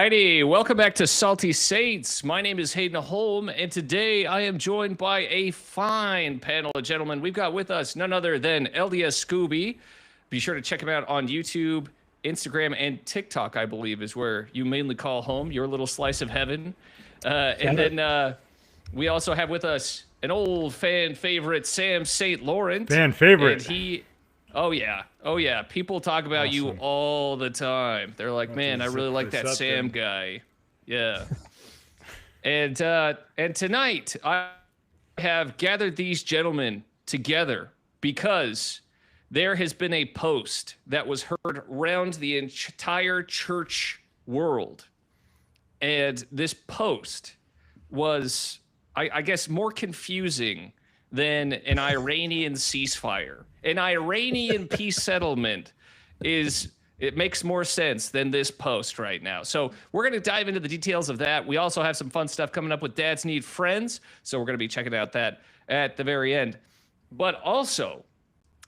righty, welcome back to Salty Saints. My name is Hayden Holm, and today I am joined by a fine panel of gentlemen. We've got with us none other than LDS Scooby. Be sure to check him out on YouTube, Instagram, and TikTok, I believe, is where you mainly call home, your little slice of heaven. And then we also have with us an old fan favorite, Sam St. Laurent. Fan favorite. And oh yeah. People talk about you all the time. They're like, man, I really like that Sam guy. Yeah. And tonight I have gathered these gentlemen together because there has been a post that was heard around the entire church world. And this post was, I guess, more confusing than an Iranian ceasefire. An Iranian peace settlement it makes more sense than this post right now. So we're going to dive into the details of that. We also have some fun stuff coming up with Dads Need Friends. So we're going to be checking out that at the very end. But also,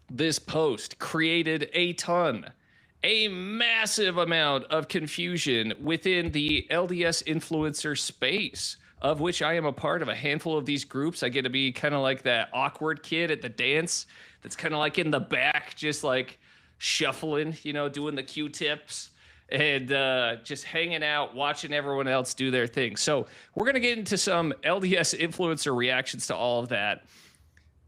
this post created a massive amount of confusion within the LDS influencer space, of which I am a part of a handful of these groups. I get to be kind of like that awkward kid at the dance that's kind of like in the back, just like shuffling, doing the Q-tips and just hanging out, watching everyone else do their thing. So we're going to get into some LDS influencer reactions to all of that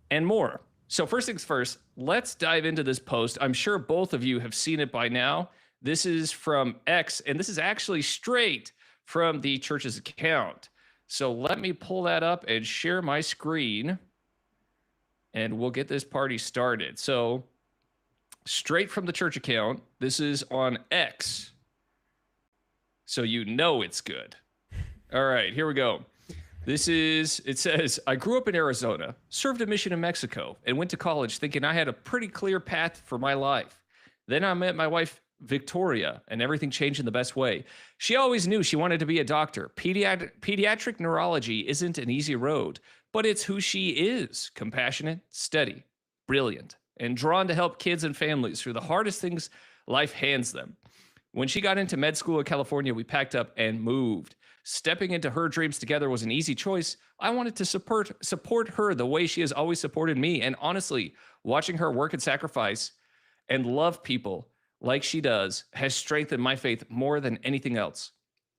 and more. So first things first, let's dive into this post. I'm sure both of you have seen it by now. This is from X, and this is actually straight from the church's account. So let me pull that up and share my screen, and we'll get this party started. So straight from the church account, this is on X. So you know it's good. All right, here we go. It says, I grew up in Arizona, served a mission in Mexico, and went to college thinking I had a pretty clear path for my life. Then I met my wife, Victoria, and everything changed in the best way. She always knew she wanted to be a doctor. Pediatric neurology isn't an easy road, but it's who she is. Compassionate, steady, brilliant, and drawn to help kids and families through the hardest things life hands them. When she got into med school in California, we packed up and moved. Stepping into her dreams together was an easy choice. I wanted to support her the way she has always supported me. And honestly, watching her work and sacrifice and love people like she does has strengthened my faith more than anything else.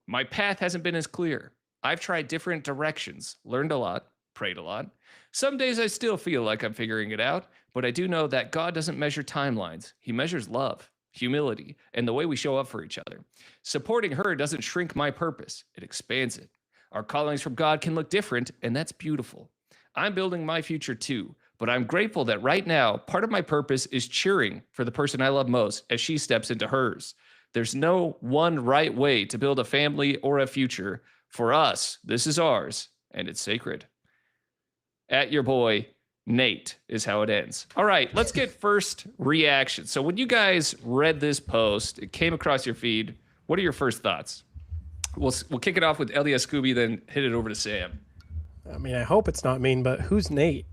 My path hasn't been as clear. I've tried different directions, learned a lot, prayed a lot. Some days I still feel like I'm figuring it out, but I do know that God doesn't measure timelines. He measures love, humility, and the way we show up for each other. Supporting her doesn't shrink my purpose. It expands it. Our callings from God can look different, and that's beautiful. I'm building my future too, but I'm grateful that right now, part of my purpose is cheering for the person I love most as she steps into hers. There's no one right way to build a family or a future. For us, this is ours, and it's sacred. At your boy, Nate, is how it ends. All right, let's get first reaction. So when you guys read this post, it came across your feed, what are your first thoughts? We'll kick it off with LDS Scooby, then hit it over to Sam. I mean, I hope it's not mean, but who's Nate?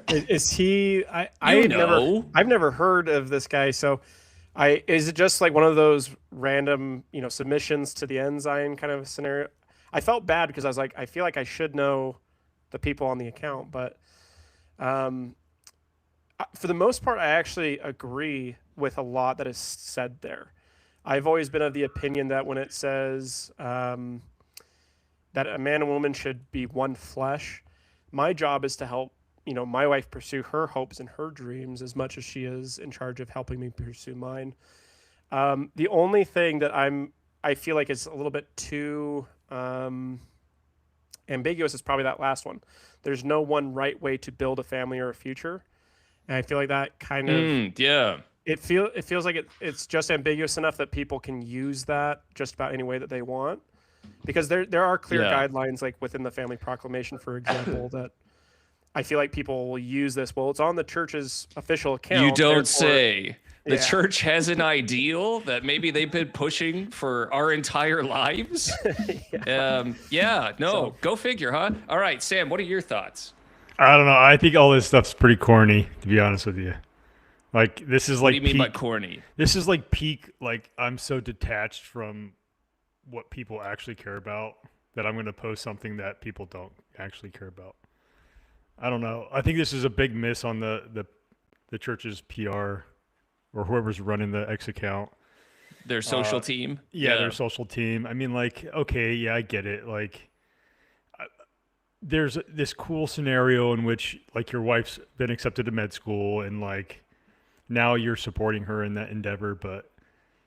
Is he? I've never heard of this guy. So, is it just like one of those random, submissions to the ensign kind of scenario? I felt bad because I was like, I feel like I should know the people on the account, but for the most part, I actually agree with a lot that is said there. I've always been of the opinion that when it says that a man and woman should be one flesh, my job is to help, my wife pursue her hopes and her dreams as much as she is in charge of helping me pursue mine. The only thing that I feel like is a little bit too ambiguous is probably that last one. There's no one right way to build a family or a future. And I feel like that kind of It feels like it's just ambiguous enough that people can use that just about any way that they want, because there are clear guidelines, like within the Family Proclamation, for example, that I feel like people will use this. Well, it's on the church's official account. You don't say. The church has an ideal that maybe they've been pushing for our entire lives. Go figure, huh? All right, Sam, what are your thoughts? I don't know. I think all this stuff's pretty corny, to be honest with you. Like this is What like do you mean peak, by corny? This is like peak. Like I'm so detached from what people actually care about that I'm going to post something that people don't actually care about. I don't know. I think this is a big miss on the church's PR or whoever's running the X account. Their social team? Yeah, their social team. I mean, like, okay, yeah, I get it. Like, there's this cool scenario in which, like, your wife's been accepted to med school and, like, now you're supporting her in that endeavor. But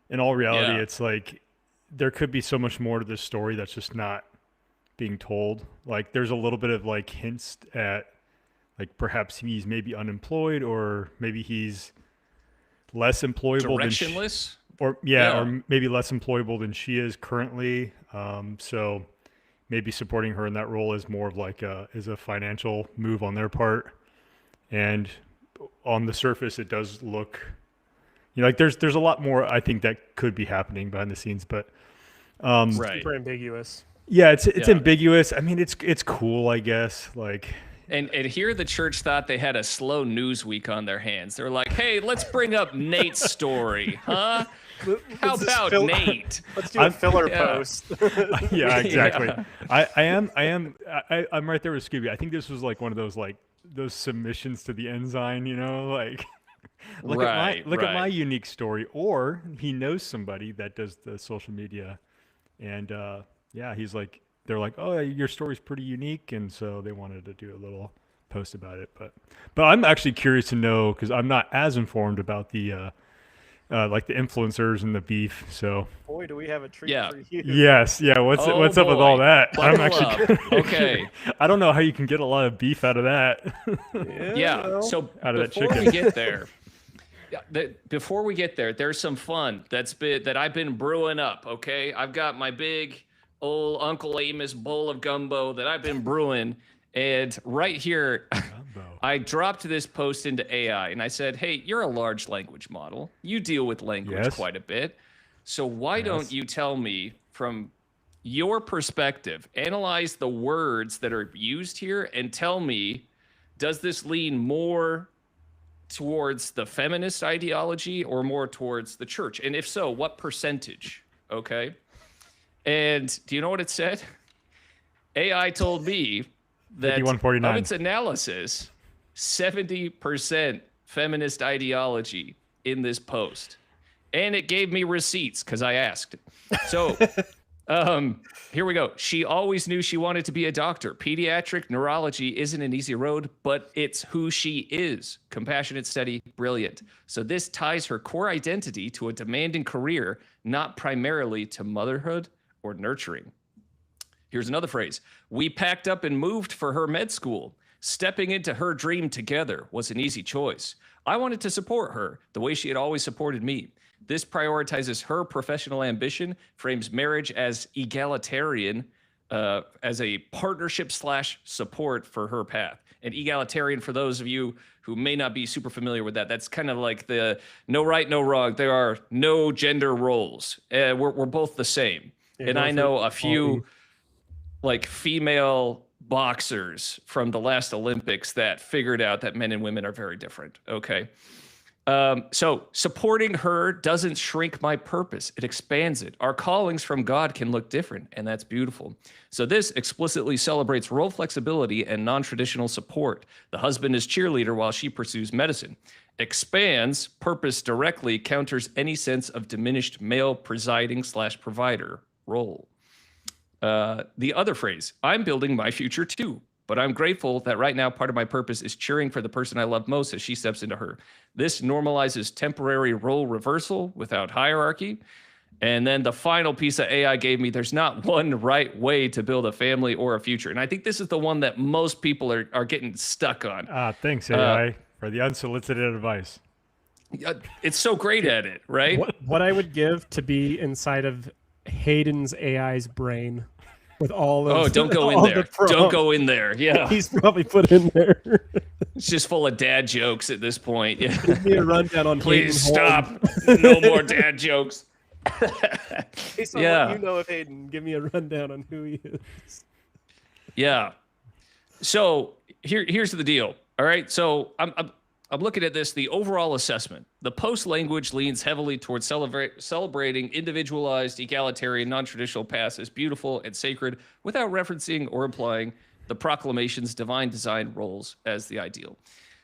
in all reality, it's like there could be so much more to this story that's just not being told. Like, there's a little bit of, like, hints at, like, perhaps he's maybe unemployed or maybe he's less employable directionless or maybe less employable than she is currently. So maybe supporting her in that role is more of like a financial move on their part. And on the surface, it does look, like there's a lot more I think that could be happening behind the scenes, but super ambiguous. Yeah, it's ambiguous. I mean, it's cool, I guess. Like. And here the church thought they had a slow news week on their hands. They're like, hey, let's bring up Nate's story, huh? How about Nate? Let's do a filler post. Yeah, exactly. Yeah. I'm right there with Scooby. I think this was like one of those submissions to the ensign, like look at my unique story. Or he knows somebody that does the social media, and he's like, they're like, oh, your story's pretty unique, and so they wanted to do a little post about it. But I'm actually curious to know because I'm not as informed about the like the influencers and the beef. So boy, do we have a treat for you. Yes, yeah. What's up with all that? Buckle I'm actually okay. I don't know how you can get a lot of beef out of that. So out of that chicken. Before we get there, there's some fun that I've been brewing up. Okay, I've got my big old Uncle Amos bowl of gumbo that I've been brewing, and right here I dropped this post into AI and I said, hey, you're a large language model, you deal with language quite a bit, so why don't you tell me from your perspective, analyze the words that are used here and tell me, does this lean more towards the feminist ideology or more towards the church, and if so, what percentage? Okay. And do you know what it said? AI told me that of its analysis, 70% feminist ideology in this post. And it gave me receipts because I asked. So here we go. She always knew she wanted to be a doctor. Pediatric neurology isn't an easy road, but it's who she is. Compassionate, steady, brilliant. So this ties her core identity to a demanding career, not primarily to motherhood or nurturing. Here's another phrase. We packed up and moved for her med school. Stepping into her dream together was an easy choice. I wanted to support her the way she had always supported me. This prioritizes her professional ambition, frames marriage as egalitarian, as a partnership / support for her path. And egalitarian, for those of you who may not be super familiar with that, that's kind of like the no right, no wrong. There are no gender roles. We're both the same. And I know a few like female boxers from the last Olympics that figured out that men and women are very different. Okay. So supporting her doesn't shrink my purpose. It expands it. Our callings from God can look different, and that's beautiful. So this explicitly celebrates role flexibility and non-traditional support. The husband is cheerleader while she pursues medicine. Expands purpose directly, counters any sense of diminished male presiding / provider role. The other phrase, I'm building my future too, but I'm grateful that right now part of my purpose is cheering for the person I love most as she steps into her. This normalizes temporary role reversal without hierarchy. And then the final piece that AI gave me, there's not one right way to build a family or a future. And I think this is the one that most people are getting stuck on. Thanks, AI, for the unsolicited advice. It's so great at it, right? What I would give to be inside of Hayden's AI's brain with all of don't go in there. Don't go in there. Yeah. He's probably put in there. It's just full of dad jokes at this point. Yeah. Give me a rundown on Please stop. No more dad jokes. Based on what you know of Hayden, give me a rundown on who he is. Yeah. So here's the deal. All right. So I'm looking at this, the overall assessment. The post language leans heavily towards celebrating individualized, egalitarian, non-traditional paths as beautiful and sacred without referencing or implying the proclamation's divine design roles as the ideal.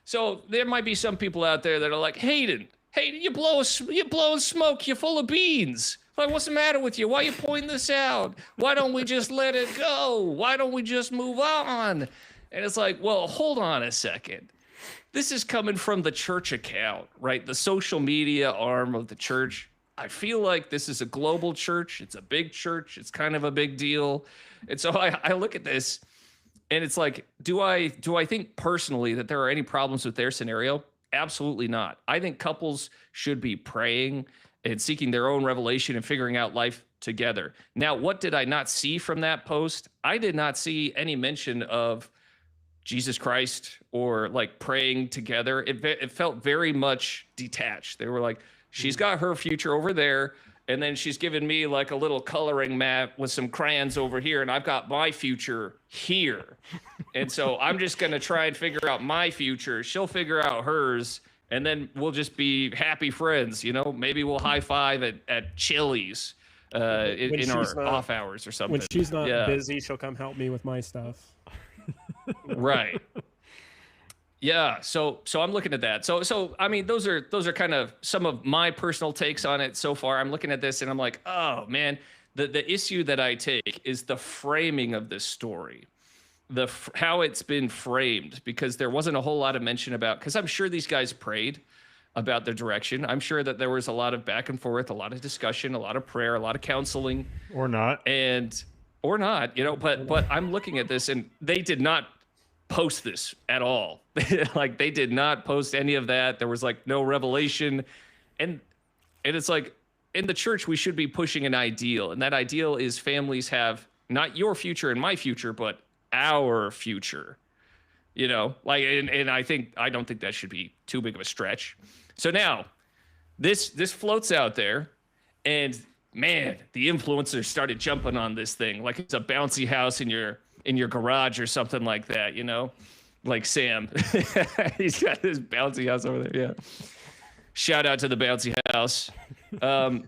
So there might be some people out there that are like, Hayden, you're blowing smoke, you're full of beans. Like, what's the matter with you? Why are you pointing this out? Why don't we just let it go? Why don't we just move on? And it's like, well, hold on a second. This is coming from the church account, right? The social media arm of the church. I feel like this is a global church. It's a big church. It's kind of a big deal. And so I look at this and it's like, do I think personally that there are any problems with their scenario? Absolutely not. I think couples should be praying and seeking their own revelation and figuring out life together. Now, what did I not see from that post? I did not see any mention of Jesus Christ or like praying together. It felt very much detached. They were like, she's got her future over there, and then she's given me like a little coloring map with some crayons over here, and I've got my future here. And so I'm just going to try and figure out my future. She'll figure out hers, and then we'll just be happy friends. You know, maybe we'll high five at Chili's in our off hours or something. When she's not busy, she'll come help me with my stuff. Right. Yeah. So I'm looking at that. So I mean, those are kind of some of my personal takes on it so far. I'm looking at this and I'm like, oh man, the issue that I take is the framing of this story, how it's been framed, because there wasn't a whole lot of mention about, because I'm sure these guys prayed about their direction. I'm sure that there was a lot of back and forth, a lot of discussion, a lot of prayer, a lot of counseling, or not, you know, but I'm looking at this and they did not post this at all. Like, they did not post any of that. There was like no revelation. And it's like, in the church, we should be pushing an ideal. And that ideal is families have not your future and my future, but our future, you know, like, and I don't think that should be too big of a stretch. So now this floats out there, and man, the influencers started jumping on this thing like it's a bouncy house in your garage or something like that, you know, like Sam. He's got this bouncy house over there. Yeah. Shout out to the bouncy house.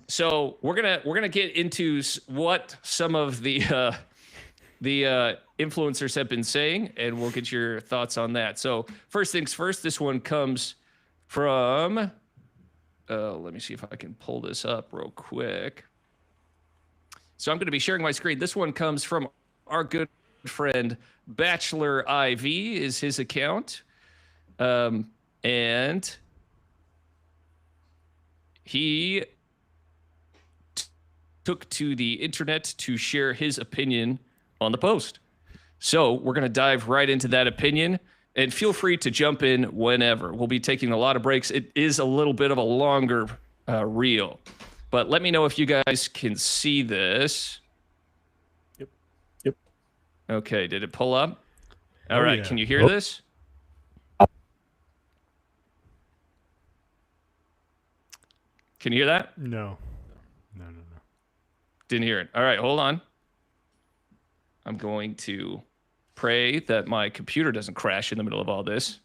So we're gonna get into what some of the influencers have been saying, and we'll get your thoughts on that. So first things first, this one comes from, let me see if I can pull this up real quick. So I'm going to be sharing my screen. This one comes from our good friend Bachelor IV is his account. And he took to the internet to share his opinion on the post. So we're going to dive right into that opinion, and feel free to jump in whenever. We'll be taking a lot of breaks. It is a little bit of a longer reel, but let me know if you guys can see this. Yep. Okay, did it pull up? All right, yeah. Can you hear this? Can you hear that? No. Didn't hear it. All right, hold on. I'm going to pray that my computer doesn't crash in the middle of all this.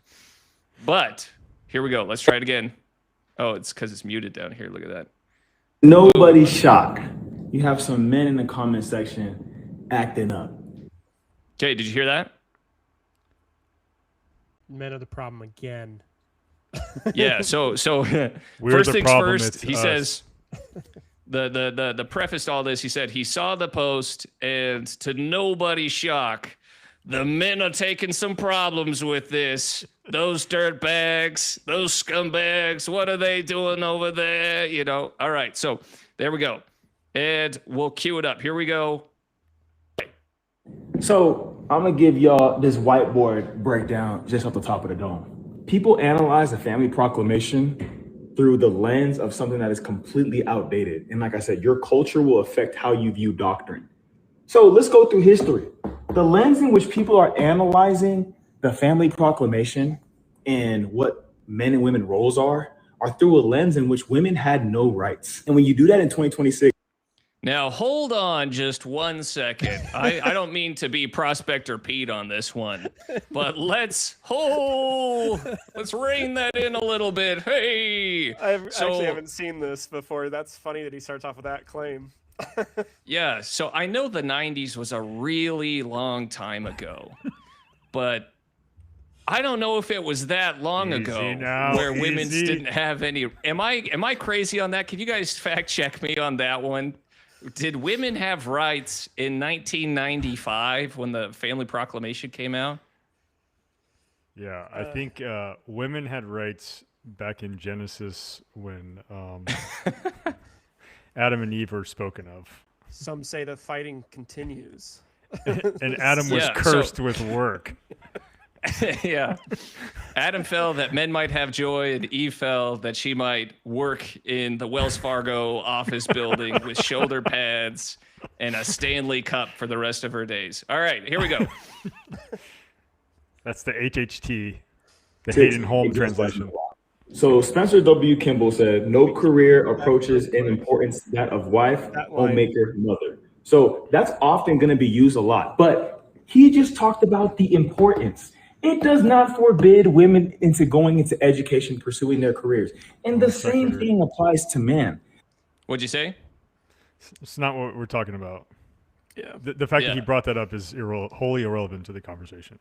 But here we go. Let's try it again. Oh, it's because it's muted down here. Look at that. Nobody's shocked. You have some men in the comment section acting up. Okay, did you hear that? Men are the problem again. Yeah, so first things first, he says, the preface to all this, he said he saw the post, and to nobody's shock, the men are taking some problems with this. Those dirtbags, those scumbags, what are they doing over there? You know, all right, so there we go. And we'll cue it up. Here we go. So I'm going to give y'all this whiteboard breakdown just off the top of the dome. People analyze the family proclamation through the lens of something that is completely outdated. And like I said, your culture will affect how you view doctrine. So let's go through history. The lens in which people are analyzing the family proclamation and what men and women roles are through a lens in which women had no rights. And when you do that in 2026. Now, hold on just 1 second. I don't mean to be Prospector Pete on this one, but let's rein that in a little bit. Hey! I actually haven't seen this before. That's funny that he starts off with that claim. Yeah, so I know the 90s was a really long time ago, but I don't know if it was that long ago where women didn't have any. Am I crazy on that? Can you guys fact check me on that one? Did women have rights in 1995 when the Family Proclamation came out? Yeah, I think women had rights back in Genesis when Adam and Eve were spoken of. Some say the fighting continues. And Adam was cursed with work. Yeah. Adam fell that men might have joy, and Eve fell that she might work in the Wells Fargo office building with shoulder pads and a Stanley Cup for the rest of her days. All right, here we go. That's the HHT, the Hayden Holm translation. So Spencer W. Kimball said, no career approaches in importance that of wife, homemaker, mother. So that's often going to be used a lot. But he just talked about the importance. It does not forbid women into going into education, pursuing their careers. And the same thing applies to men. What'd you say? It's not what we're talking about. Yeah. The fact that he brought that up is wholly irrelevant to the conversation.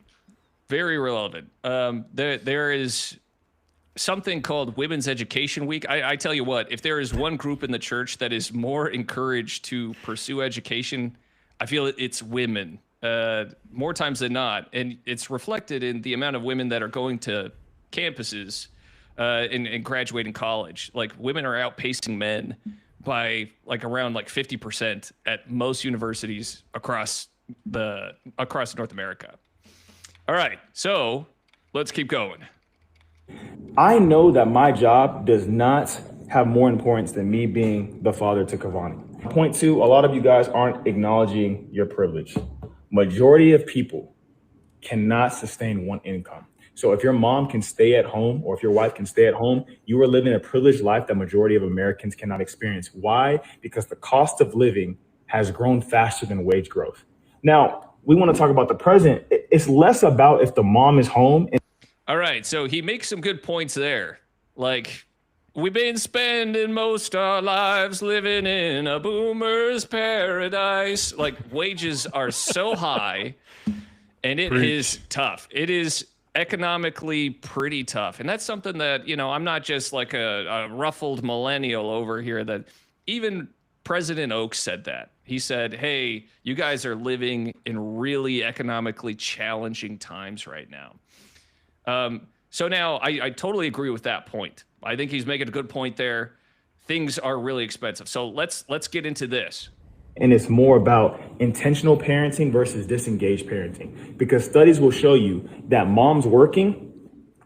Very relevant. There is something called Women's Education Week. I tell you what, if there is one group in the church that is more encouraged to pursue education, I feel it's women. More times than not, and it's reflected in the amount of women that are going to campuses and graduating college. Like, women are outpacing men by around 50% at most universities across North America. All right, so let's keep going. I know that my job does not have more importance than me being the father to Cavani. Point two, a lot of you guys aren't acknowledging your privilege. Majority of people cannot sustain one income. So if your mom can stay at home, or if your wife can stay at home, you are living a privileged life that majority of Americans cannot experience. Why? Because the cost of living has grown faster than wage growth. Now, we want to talk about the present. It's less about if the mom is home. All right, so he makes some good points there. Like, we've been spending most our lives living in a boomer's paradise. Like, wages are so high, and it is tough. It is economically pretty tough. And that's something that, I'm not just like a ruffled millennial over here. That even President Oaks said that. He said, hey, you guys are living in really economically challenging times right now. So now I totally agree with that point. I think he's making a good point there. Things are really expensive. So let's get into this. And it's more about intentional parenting versus disengaged parenting, because studies will show you that moms working,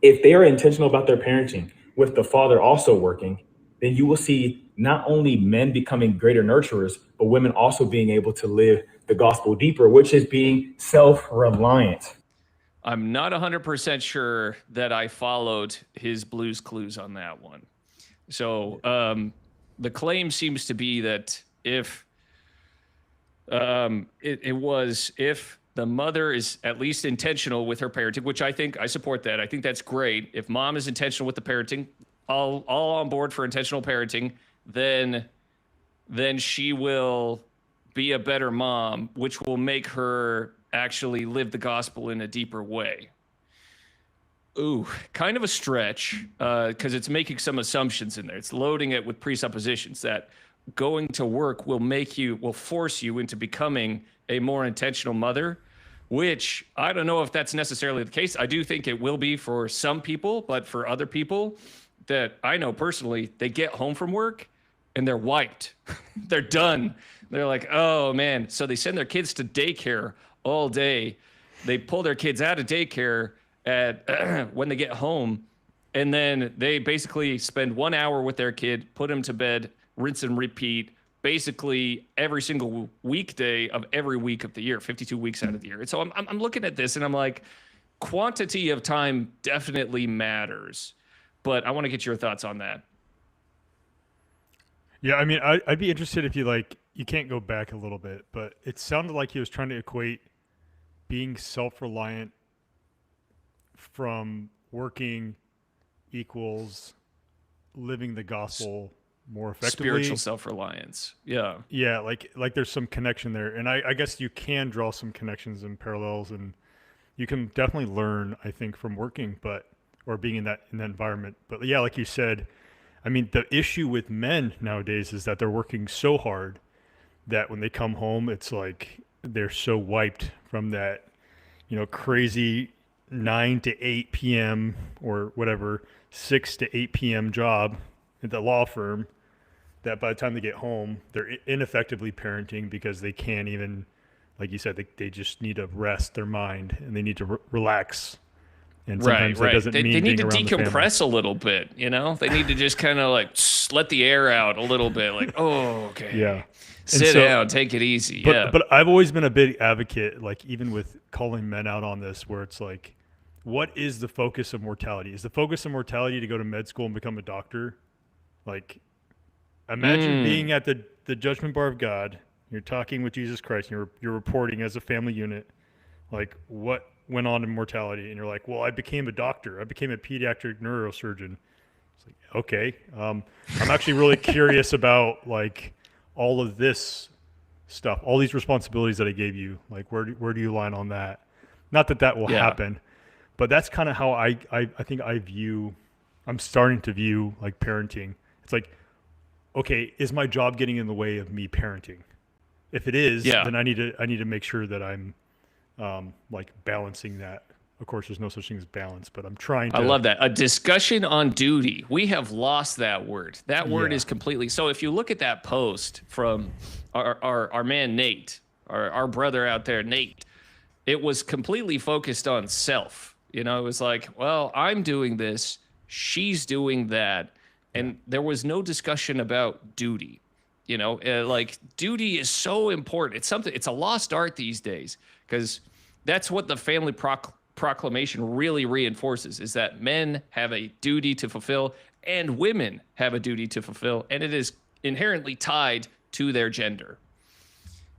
if they are intentional about their parenting with the father also working, then you will see not only men becoming greater nurturers, but women also being able to live the gospel deeper, which is being self-reliant. I'm not 100% sure that I followed his Blue's Clues on that one. So the claim seems to be that if if the mother is at least intentional with her parenting, which I support that. I think that's great. If mom is intentional with the parenting, all on board for intentional parenting, then she will be a better mom, which will make her actually live the gospel in a deeper way. Ooh, kind of a stretch, because it's making some assumptions in there. It's loading it with presuppositions that going to work will force you into becoming a more intentional mother, which I don't know if that's necessarily the case. I do think it will be for some people, but for other people that I know personally, they get home from work and they're wiped. They're done. They're like, oh man. So they send their kids to daycare all day. They pull their kids out of daycare when they get home, and then they basically spend 1 hour with their kid, put them to bed, rinse and repeat, basically every single weekday of every week of the year, 52 weeks out of the year. And so I'm looking at this and I'm like, quantity of time definitely matters, but I want to get your thoughts on that. Yeah, I mean, I'd be interested if you you can't go back a little bit, but it sounded like he was trying to equate being self-reliant from working equals living the gospel more effectively. Spiritual self-reliance. Yeah. Yeah, like there's some connection there. And I guess you can draw some connections and parallels, and you can definitely learn, I think, from working, or being in that environment. But yeah, like you said, I mean, the issue with men nowadays is that they're working so hard that when they come home, it's like they're so wiped from that, crazy 9 to 8 p.m. or whatever, 6 to 8 p.m. job at the law firm, that by the time they get home, they're ineffectively parenting because they can't even, like you said, they just need to rest their mind and they need to relax. And sometimes that doesn't mean they need to decompress a little bit, They need to just kind of like let the air out a little bit, like, oh, okay. Yeah. Sit down, take it easy. But I've always been a big advocate, like even with calling men out on this, where it's like, what is the focus of mortality? Is the focus of mortality to go to med school and become a doctor? Like, imagine being at the judgment bar of God. You're talking with Jesus Christ. And you're reporting as a family unit, like what went on in mortality, and you're like, well, I became a doctor. I became a pediatric neurosurgeon. It's like, okay, I'm actually really curious about like all of this stuff, all these responsibilities that I gave you. Like, where do you line on that? Not that will happen, but that's kind of how I think I'm starting to view like parenting. It's like, okay, is my job getting in the way of me parenting? If it is, then I need to make sure that I'm like balancing that. Of course, there's no such thing as balance, but I'm trying to. I love that. A discussion on duty. We have lost that word. That word is completely. So if you look at that post from our man, Nate, our brother out there, Nate, it was completely focused on self. It was like, well, I'm doing this, she's doing that. And there was no discussion about duty. Like duty is so important. It's a lost art these days, because that's what the family proclamation really reinforces, is that men have a duty to fulfill and women have a duty to fulfill, and it is inherently tied to their gender.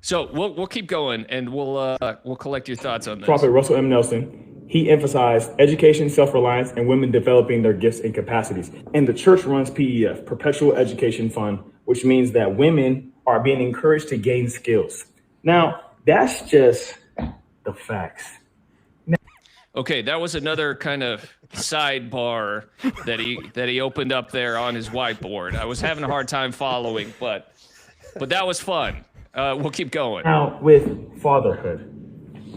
So we'll keep going, and we'll collect your thoughts on this. Prophet Russell M. Nelson, he emphasized education, self-reliance, and women developing their gifts and capacities. And the church runs PEF, Perpetual Education Fund, which means that women are being encouraged to gain skills. Now, that's just the facts. Okay, that was another kind of sidebar that he opened up there on his whiteboard. I was having a hard time following, but that was fun. We'll keep going. Now, with fatherhood,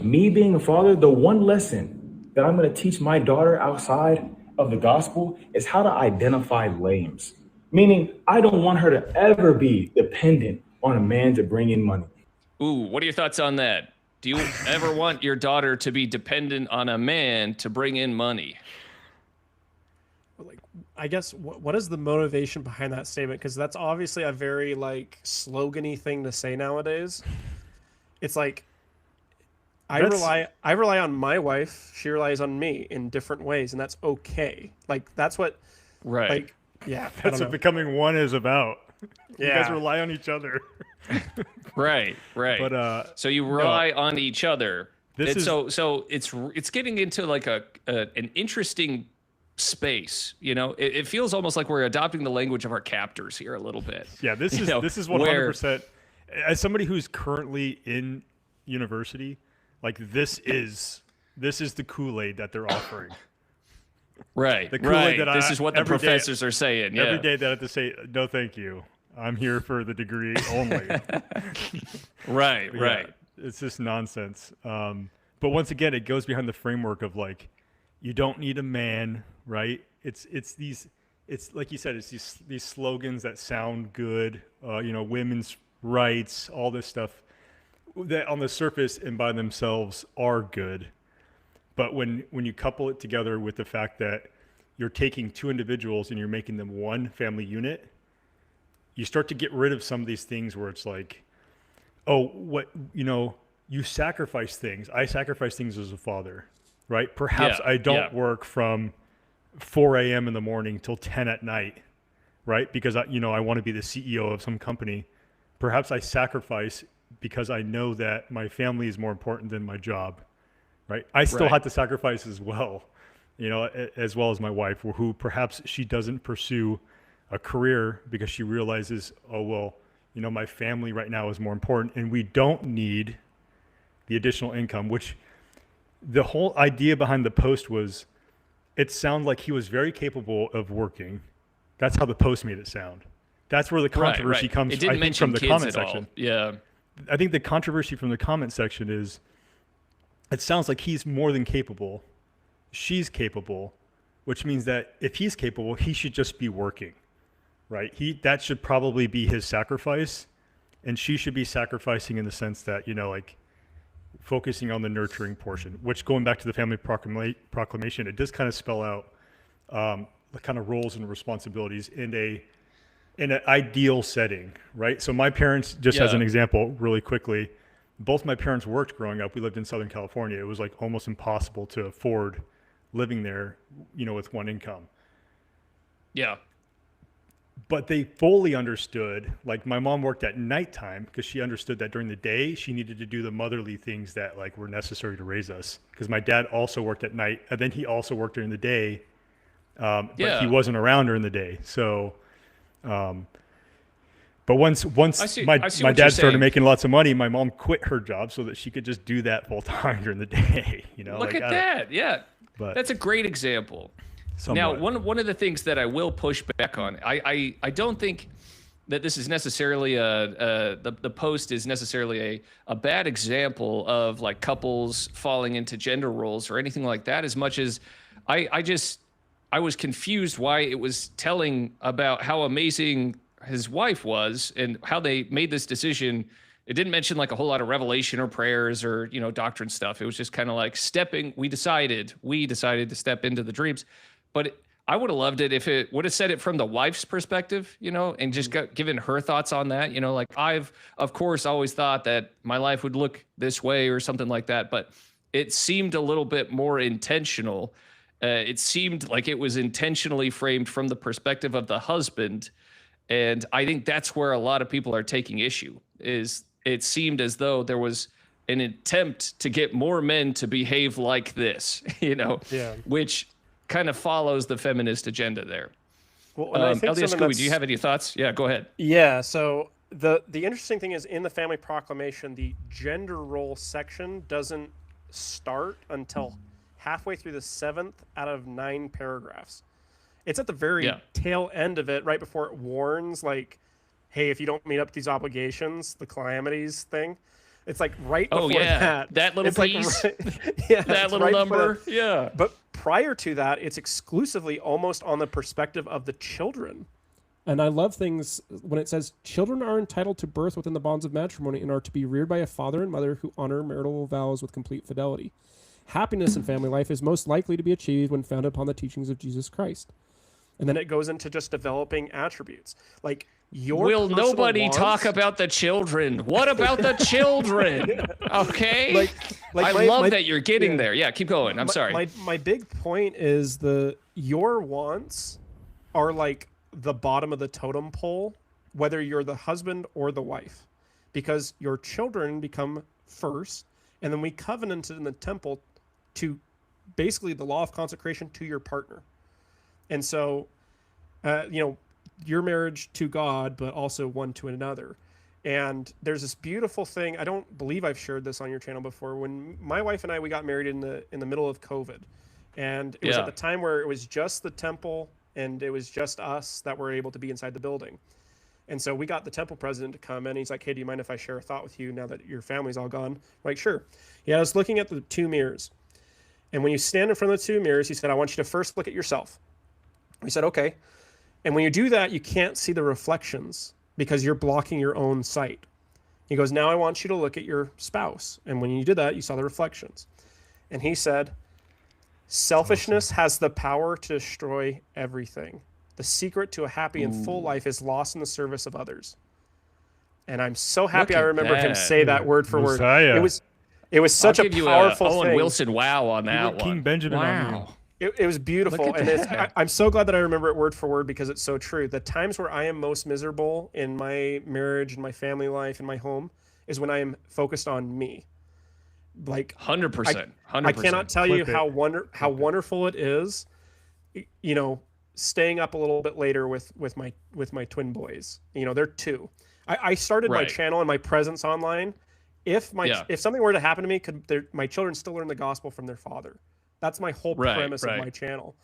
me being a father, the one lesson that I'm going to teach my daughter outside of the gospel is how to identify lames. Meaning, I don't want her to ever be dependent on a man to bring in money. Ooh, what are your thoughts on that? Do you ever want your daughter to be dependent on a man to bring in money? Like, I guess what is the motivation behind that statement? Because that's obviously a very like slogan-y thing to say nowadays. It's like I rely on my wife, she relies on me in different ways, and that's okay. Like that's what like that's what becoming one is about. You guys rely on each other. Right. But so you rely on each other. So it's getting into like an interesting space. It feels almost like we're adopting the language of our captors here a little bit. Yeah, this is 100%. As somebody who's currently in university, like this is the Kool-Aid that they're offering. Right. The Kool-Aid that this is what the professors are saying. Yeah. Every day that I have to say, no, thank you. I'm here for the degree only. Right. It's just nonsense. But once again, it goes behind the framework of like, you don't need a man, right? It's like you said, it's these slogans that sound good, women's rights, all this stuff that on the surface and by themselves are good. But when you couple it together with the fact that you're taking two individuals and you're making them one family unit, you start to get rid of some of these things where it's like, you sacrifice things. I sacrifice things as a father, right? Perhaps I don't work from 4 a.m. in the morning till 10 at night, right? Because I want to be the CEO of some company. perhaps I sacrifice because I know that my family is more important than my job, right? I still had to sacrifice as well, as well as my wife, who perhaps she doesn't pursue a career because she realizes, oh, well, my family right now is more important and we don't need the additional income, which the whole idea behind the post was, it sounded like he was very capable of working. That's how the post made it sound. That's where the controversy comes, it didn't I think, from the comment section. Yeah. I think the controversy from the comment section is, it sounds like he's more than capable. She's capable, which means that if he's capable, he should just be working, right? That should probably be his sacrifice, and she should be sacrificing in the sense that, focusing on the nurturing portion, which, going back to the family proclamation, it does kind of spell out the kind of roles and responsibilities in an ideal setting, right? So my parents, just as an example, really quickly, both my parents worked growing up. We lived in Southern California. It was like almost impossible to afford living there, with one income. Yeah. But they fully understood, like my mom worked at nighttime because she understood that during the day she needed to do the motherly things that like were necessary to raise us. Because my dad also worked at night, and then he also worked during the day, but he wasn't around during the day. So, but once my dad started making lots of money, my mom quit her job so that she could just do that full time during the day. Look at that, yeah. But that's a great example. Somewhat. Now, one of the things that I will push back on, I don't think that this is necessarily the post is necessarily a bad example of like couples falling into gender roles or anything like that, as much as I was confused why it was telling about how amazing his wife was and how they made this decision. It didn't mention like a whole lot of revelation or prayers or, doctrine stuff. It was just kind of like we decided to step into the dreams. But I would have loved it if it would have said it from the wife's perspective, and just given her thoughts on that. Like I've, of course, always thought that my life would look this way or something like that. But it seemed a little bit more intentional. It seemed like it was intentionally framed from the perspective of the husband. And I think that's where a lot of people are taking issue, is it seemed as though there was an attempt to get more men to behave like this, which kind of follows the feminist agenda there. Well, and I think LDS Scooby, do you have any thoughts? Yeah, go ahead. Yeah, so the interesting thing is, in the family proclamation, the gender role section doesn't start until halfway through the 7th out of 9 paragraphs. It's at the very tail end of it, right before it warns, like, hey, if you don't meet up these obligations, the calamities thing. It's like right before that little piece, that little number, But prior to that, it's exclusively almost on the perspective of the children. And I love things when it says children are entitled to birth within the bonds of matrimony and are to be reared by a father and mother who honor marital vows with complete fidelity. Happiness in family life is most likely to be achieved when founded upon the teachings of Jesus Christ. And then it goes into just developing attributes. Like, will nobody talk about the children? What about the children? Okay. I love that you're getting there. Yeah, keep going. I'm sorry. My big point is your wants are like the bottom of the totem pole, whether you're the husband or the wife, because your children become first, and then we covenanted in the temple to basically the law of consecration to your partner. And so, your marriage to God, but also one to another. And there's this beautiful thing. I don't believe I've shared this on your channel before. When my wife and I, we got married in the middle of COVID, and it was at the time where it was just the temple and it was just us that were able to be inside the building. And so we got the temple president to come in. He's like, hey, do you mind if I share a thought with you now that your family's all gone? I'm like, sure. Yeah, I was looking at the 2 mirrors. And when you stand in front of the 2 mirrors, he said, I want you to first look at yourself. We said, okay. And when you do that, you can't see the reflections because you're blocking your own sight. He goes, now I want you to look at your spouse. And when you did that, you saw the reflections. And he said, selfishness has the power to destroy everything. The secret to a happy and full life is lost in the service of others. And I'm so happy I remembered him say that word for word. It was such a powerful thing. Owen Wilson wow on that one. King Benjamin on you. It was beautiful, and I'm so glad that I remember it word for word because it's so true. The times where I am most miserable in my marriage and my family life and my home is when I am focused on me. Like 100%. I cannot tell you how wonderful it is, you know, staying up a little bit later with my twin boys. You know, they're 2. I started my channel and my presence online. If something were to happen to me, my children still learn the gospel from their father? That's my whole premise of my channel,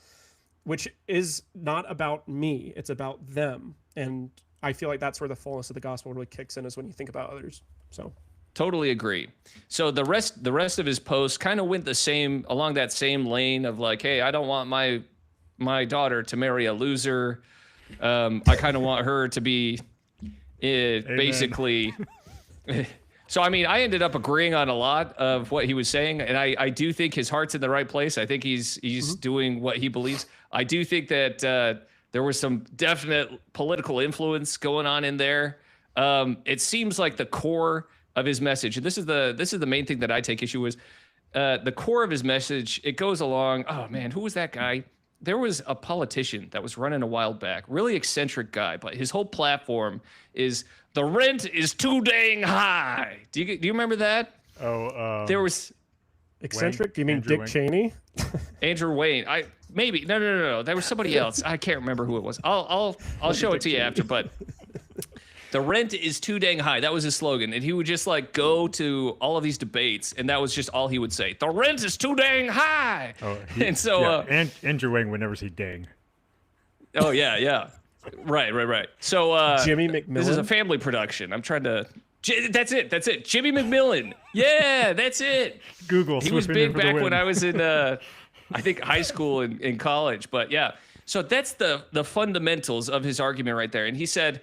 which is not about me. It's about them. And I feel like that's where the fullness of the gospel really kicks in, is when you think about others. So totally agree. So the rest of his posts kind of went along that same lane of like, hey, I don't want my daughter to marry a loser. I kind of want her to be basically... So, I mean, I ended up agreeing on a lot of what he was saying, and I do think his heart's in the right place. I think he's doing what he believes. I do think that there was some definite political influence going on in there. It seems like the core of his message, and this is the main thing that I take issue with, the core of his message, it goes along, oh man, who was that guy? There was a politician that was running a while back, really eccentric guy, but his whole platform is the rent is too dang high. Do you remember that? There was eccentric. Do you mean Andrew Dick Cheney? Andrew Wayne. No. There was somebody else. I can't remember who it was. I'll show it to you after. But the rent is too dang high. That was his slogan, and he would just like go to all of these debates, and that was just all he would say. The rent is too dang high. And so Andrew Wang would never say dang. Oh yeah. Right. So Jimmy McMillan. This is a family production. I'm trying to. That's it. Jimmy McMillan. Yeah, that's it. Google. He was big back when I was in, I think, high school and in college. But yeah, so that's the fundamentals of his argument right there. And he said,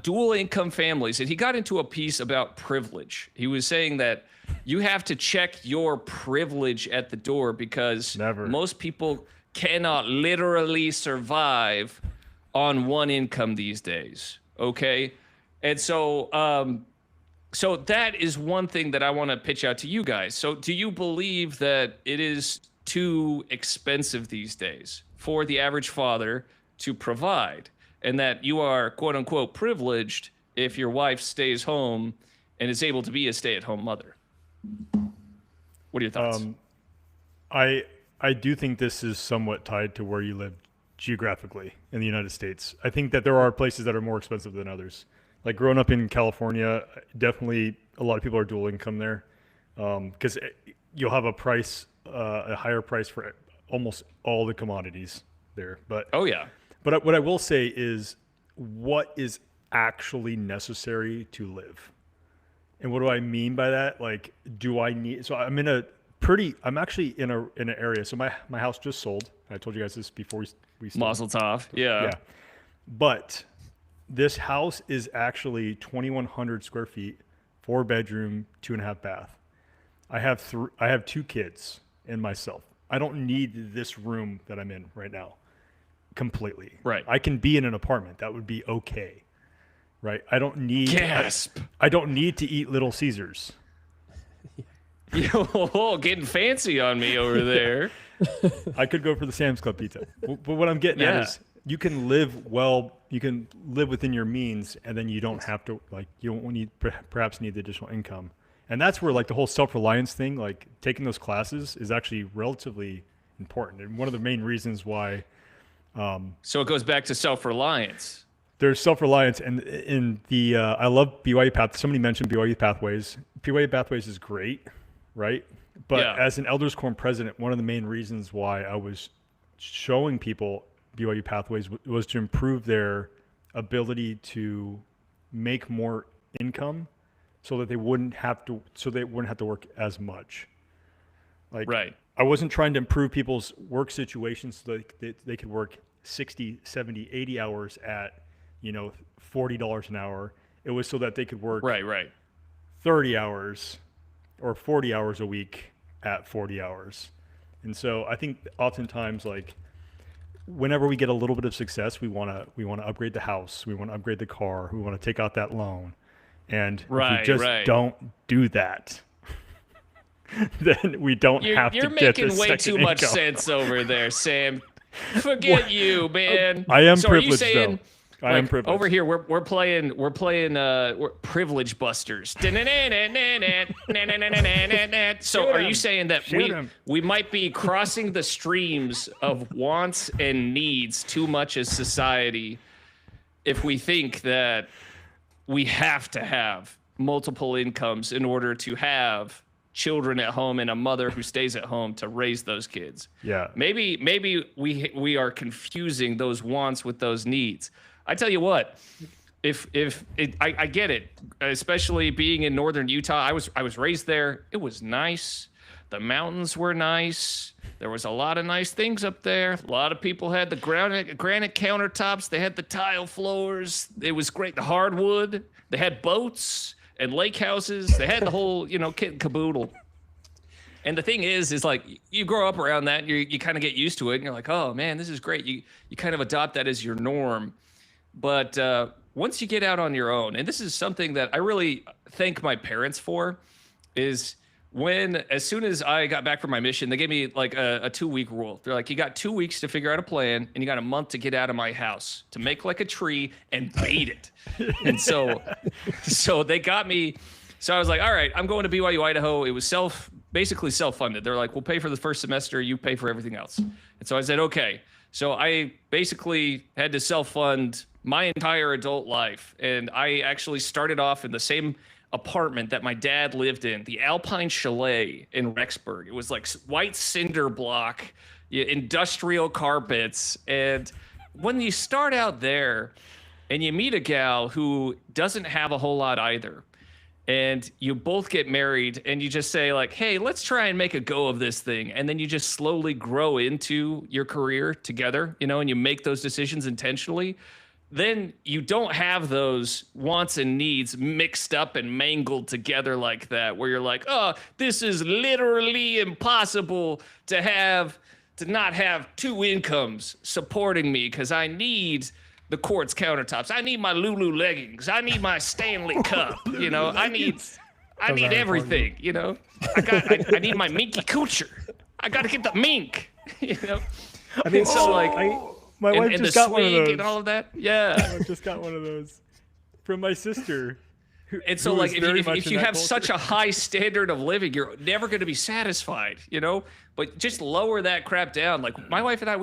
dual income families, and he got into a piece about privilege. He was saying that you have to check your privilege at the door because most people cannot literally survive on one income these days. Okay. And so, so that is one thing that I want to pitch out to you guys. So do you believe that it is too expensive these days for the average father to provide, and that you are quote unquote privileged if your wife stays home and is able to be a stay-at-home mother? What are your thoughts? I do think this is somewhat tied to where you live geographically in the United States. I think that there are places that are more expensive than others. Like growing up in California, definitely a lot of people are dual income there, because you'll have a higher price for almost all the commodities there. But But what I will say is, what is actually necessary to live? And what do I mean by that? Like, do I need? So I'm actually in an area. So my house just sold. I told you guys this before we started. Mazel tov. Yeah. But this house is actually 2,100 square feet, 4-bedroom, 2.5 bath. I have 2 kids and myself. I don't need this room that I'm in right now completely. Right. I can be in an apartment. That would be okay. Right. I don't need. Gasp. I don't need to eat Little Caesars. Getting fancy on me over there. I could go for the Sam's Club pizza. But what I'm getting at is, you can live well, you can live within your means, and then you don't have to, like, you don't perhaps need the additional income. And that's where, like, the whole self-reliance thing, like taking those classes, is actually relatively important. And one of the main reasons why. So it goes back to self-reliance. There's self-reliance, and in the I love BYU Path. Somebody mentioned BYU Pathways. BYU Pathways is great, right? But as an Elders Quorum president, one of the main reasons why I was showing people BYU Pathways was to improve their ability to make more income, so that they wouldn't have to work as much. Like, I wasn't trying to improve people's work situations so that they could work 60, 70, 80 hours at, $40 an hour. It was so that they could work 30 hours or 40 hours a week at 40 hours. And so I think oftentimes, like, whenever we get a little bit of success, we want to upgrade the house, we want to upgrade the car, we want to take out that loan. And if we just don't do that, then we don't have to get the You're making way too much sense over there, Sam. Forget you, man. I am so privileged, are you saying, though. I am privileged. Over here, we're playing privilege busters. So are you saying that we might be crossing the streams of wants and needs too much as society if we think that we have to have multiple incomes in order to have children at home and a mother who stays at home to raise those kids? Yeah. Maybe we are confusing those wants with those needs. I tell you what, I get it, especially being in northern Utah. I was raised there. It was nice. The mountains were nice. There was a lot of nice things up there. A lot of people had the granite countertops. They had the tile floors. It was great. The hardwood. They had boats and lake houses. They had the whole, kit and caboodle. And the thing is like you grow up around that, and you kind of get used to it, and you're like, oh man, this is great. You kind of adopt that as your norm. But once you get out on your own, and this is something that I really thank my parents for, is as soon as I got back from my mission, they gave me like a 2-week rule. They're like, you got 2 weeks to figure out a plan, and you got a month to get out of my house, to make like a tree and bait it. And so they got me. So I was like, all right, I'm going to BYU Idaho. It was basically self-funded. They're like, we'll pay for the first semester, you pay for everything else. And so I said, okay. So I basically had to self-fund my entire adult life. And I actually started off in the same apartment that my dad lived in, the Alpine Chalet in Rexburg. It was like white cinder block, industrial carpets. And when you start out there and you meet a gal who doesn't have a whole lot either, and you both get married and you just say like, hey, let's try and make a go of this thing. And then you just slowly grow into your career together, and you make those decisions intentionally. Then you don't have those wants and needs mixed up and mangled together like that, where you're like, oh, this is literally impossible to not have 2 incomes supporting me because I need the quartz countertops. I need my Lulu leggings. I need my Stanley cup. I need everything. I need my minky coocher. I got to get the mink. I mean, so like my wife just got one of those. And all of that. Yeah. I just got one of those from my sister. And so like if you have such a high standard of living, you're never going to be satisfied, but just lower that crap down. Like my wife and I,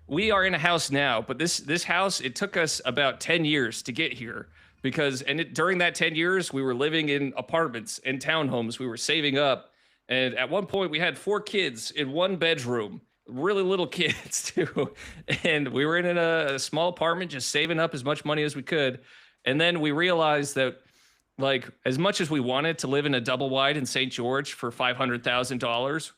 we are in a house now, but this house, it took us about 10 years to get here during that 10 years, we were living in apartments and townhomes. We were saving up. And at one point we had 4 kids in one bedroom, really little kids too. And we were in a small apartment, just saving up as much money as we could. And then we realized that like as much as we wanted to live in a double wide in St. George for $500,000,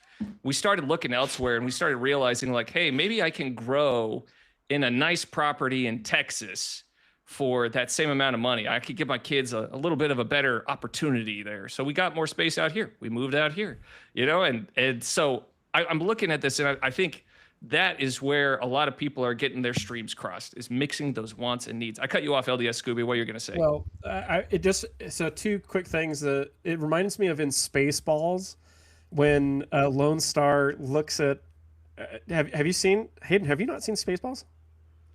we started looking elsewhere, and we started realizing like, hey, maybe I can grow in a nice property in Texas for that same amount of money. I could give my kids a little bit of a better opportunity there. So we got more space out here. We moved out here, and so I'm looking at this, and I think that is where a lot of people are getting their streams crossed, is mixing those wants and needs. I cut you off, LDS Scooby. What are you going to say? Well, so 2 quick things. It reminds me of in Spaceballs, when Lone Star looks at have you seen Hayden? Have you not seen Spaceballs?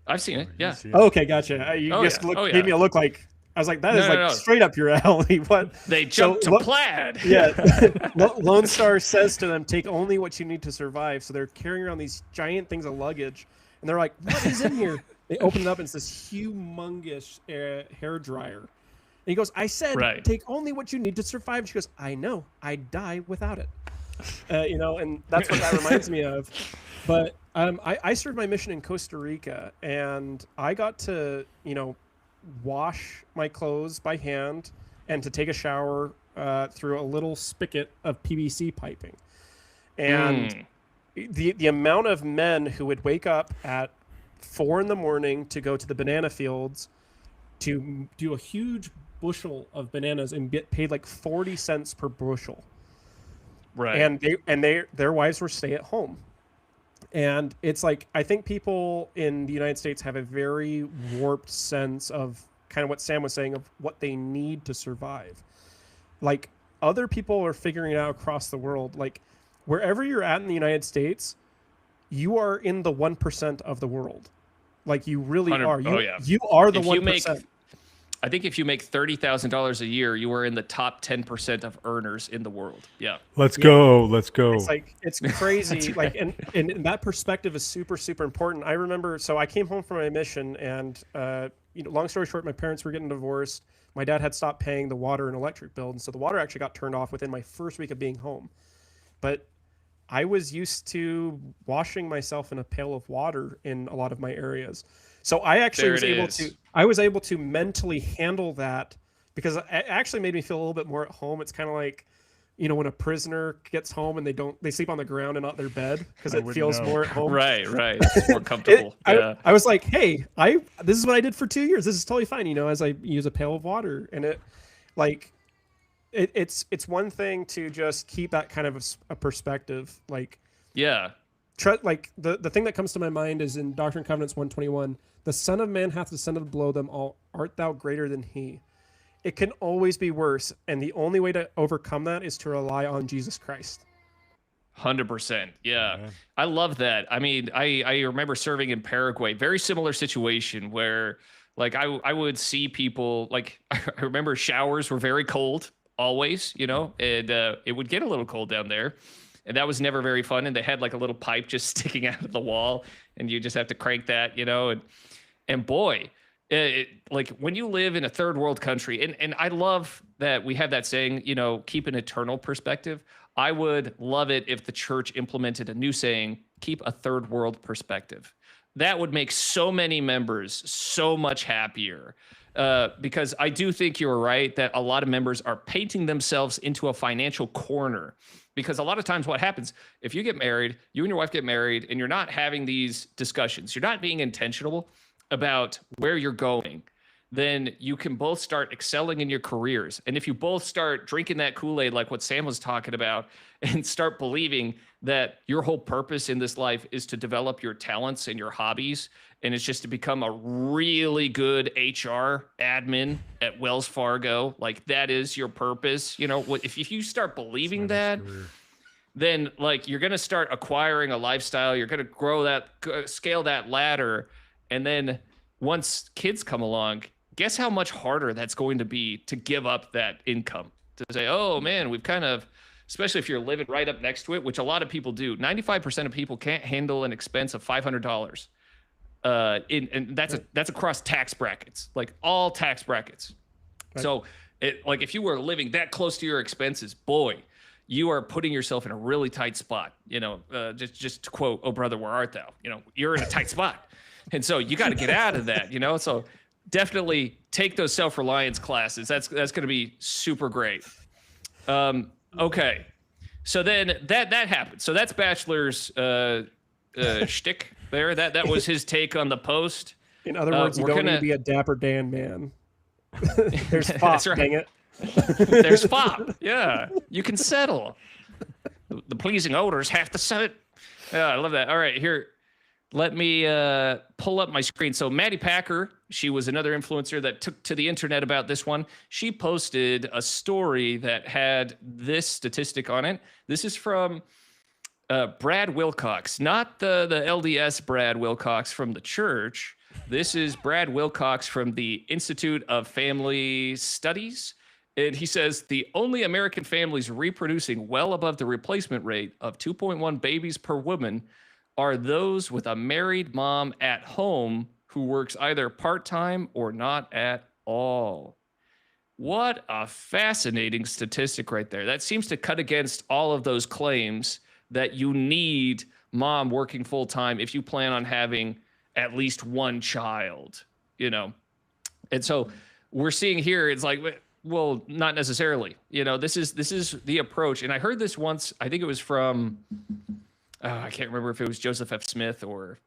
I've seen it. Yeah. Oh, okay, gotcha. You gave me a look like I was like, that is straight up your alley. What? They jumped to plaid. Yeah. Lone Star says to them, take only what you need to survive. So they're carrying around these giant things of luggage, and they're like, what is in here? They open it up, and it's this humongous hair dryer. And he goes, I said, take only what you need to survive. She goes, I know, I'd die without it. And that's what that reminds me of. But I served my mission in Costa Rica, and I got to, wash my clothes by hand and to take a shower through a little spigot of PVC piping. And the amount of men who would wake up at 4 a.m. to go to the banana fields to do a huge bushel of bananas and get paid like 40 cents per bushel. Right. And their wives were stay at home. And it's like, I think people in the United States have a very warped sense of kind of what Sam was saying of what they need to survive. Like, other people are figuring it out across the world. Like wherever you're at in the United States, you are in the 1% of the world. Like you really are. You are the 1%. I think if you make $30,000 a year, you are in the top 10% of earners in the world. Yeah. Let's go. It's like, it's crazy. Like, and that perspective is super, super important. I remember, so I came home from my mission and, long story short, my parents were getting divorced. My dad had stopped paying the water and electric bill. And so the water actually got turned off within my first week of being home. But I was used to washing myself in a pail of water in a lot of my areas. So I actually was able to mentally handle that because it actually made me feel a little bit more at home. It's kind of like, when a prisoner gets home and they sleep on the ground and not their bed because it feels more at home. Right. It's more comfortable. I was like, hey, this is what I did for 2 years. This is totally fine. As I use a pail of water, and it's one thing to just keep that kind of a perspective. Like, yeah. Like the thing that comes to my mind is in Doctrine and Covenants 121, the Son of Man hath descended below them all. Art thou greater than he? It can always be worse. And the only way to overcome that is to rely on Jesus Christ. 100%. Yeah. I love that. I mean, I remember serving in Paraguay, very similar situation where like I would see people like, I remember showers were very cold always, and it would get a little cold down there. And that was never very fun. And they had like a little pipe just sticking out of the wall and you just have to crank that, and boy, like when you live in a third world country, and I love that we have that saying, keep an eternal perspective. I would love it if the church implemented a new saying, keep a third world perspective. That would make so many members so much happier. Because I do think you're right that a lot of members are painting themselves into a financial corner. Because a lot of times what happens, if you get married, you and your wife get married, and you're not having these discussions, you're not being intentional about where you're going, then you can both start excelling in your careers. And if you both start drinking that Kool-Aid, like what Sam was talking about, and start believing that your whole purpose in this life is to develop your talents and your hobbies, and it's just to become a really good HR admin at Wells Fargo, like that is your purpose. If you start believing that, then like you're going to start acquiring a lifestyle, you're going to grow that, scale that ladder. And then once kids come along, guess how much harder that's going to be to give up that income, to say, oh man, we've kind of, especially if you're living right up next to it, which a lot of people do. 95% of people can't handle an expense of $500. And that's across tax brackets, like all tax brackets. Right. So if you were living that close to your expenses, boy, you are putting yourself in a really tight spot. Just to quote, "Oh brother, where art thou?" You're in a tight spot. And so you got to get out of that, so definitely take those self-reliance classes. That's going to be super great. Okay. So then that happened. So that's Bachelor's shtick there. That was his take on the post. In other words, you don't need to be a Dapper Dan man. There's Fop, that's right. Dang it. There's Fop. Yeah. You can settle. The pleasing odors have to set. Yeah, I love that. All right, here. Let me pull up my screen. So Maddy Packer, she was another influencer that took to the internet about this one. She posted a story that had this statistic on it. This is from Brad Wilcox, not the LDS Brad Wilcox from the church. This is Brad Wilcox from the Institute of Family Studies. And he says the only American families reproducing well above the replacement rate of 2.1 babies per woman are those with a married mom at home who works either part-time or not at all. What a fascinating statistic right there. That seems to cut against all of those claims that you need mom working full-time if you plan on having at least one child, And so we're seeing here, it's like, well, not necessarily. This is the approach. And I heard this once, I think it was from... I can't remember if it was Joseph F. Smith or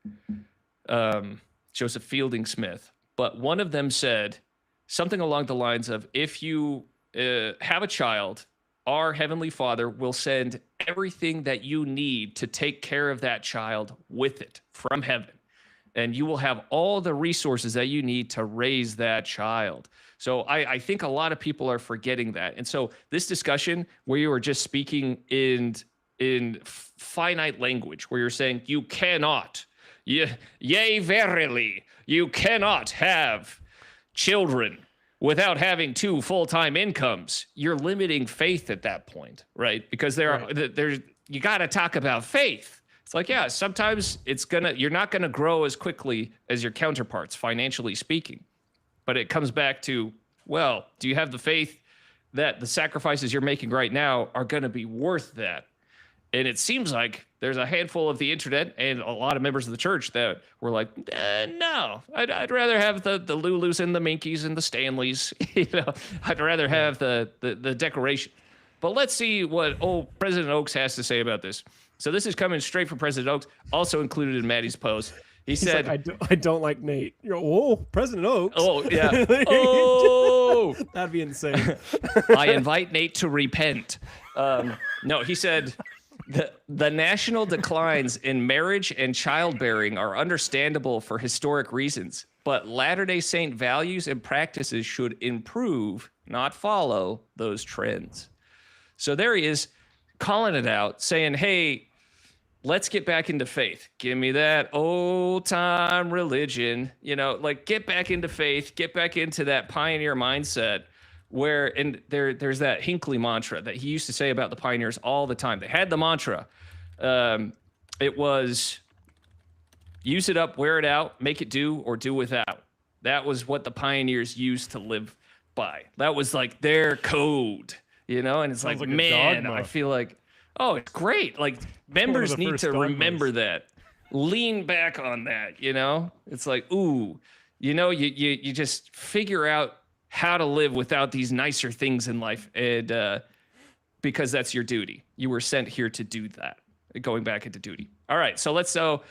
Joseph Fielding Smith, but one of them said something along the lines of, if you have a child, our Heavenly Father will send everything that you need to take care of that child with it from heaven. and you will have all the resources that you need to raise that child. So I think a lot of people are forgetting that. And so this discussion where you are just speaking in finite language, where you're saying you cannot, yea, verily, you cannot have children without having 2 full-time incomes, you're limiting faith at that point, right? Because there's you got to talk about faith. It's like, yeah, sometimes you're not gonna grow as quickly as your counterparts, financially speaking. But it comes back to, well, do you have the faith that the sacrifices you're making right now are gonna be worth that? And it seems like there's a handful of the internet and a lot of members of the church that were like, no, I'd rather have the Lulus and the Minkies and the Stanleys. I'd rather have the decoration. But let's see what President Oaks has to say about this. So this is coming straight from President Oaks, also included in Maddy's post. He's said, like, I don't like Nate. You're President Oaks. Oh, yeah. That'd be insane. I invite Nate to repent. No, he said, the national declines in marriage and childbearing are understandable for historic reasons, but Latter-day Saint values and practices should improve, not follow, those trends. So there he is, calling it out, saying, hey, let's get back into faith. Give me that old time religion, like get back into faith, get back into that pioneer mindset where, and there's that Hinckley mantra that he used to say about the pioneers all the time. They had the mantra. It was use it up, wear it out, make it do or do without. That was what the pioneers used to live by. That was like their code, and it's like man, I feel like, oh, it's great. Like members need to remember that. Lean back on that, It's like, ooh, you just figure out how to live without these nicer things in life, and because that's your duty. You were sent here to do that. Going back into duty. All right, so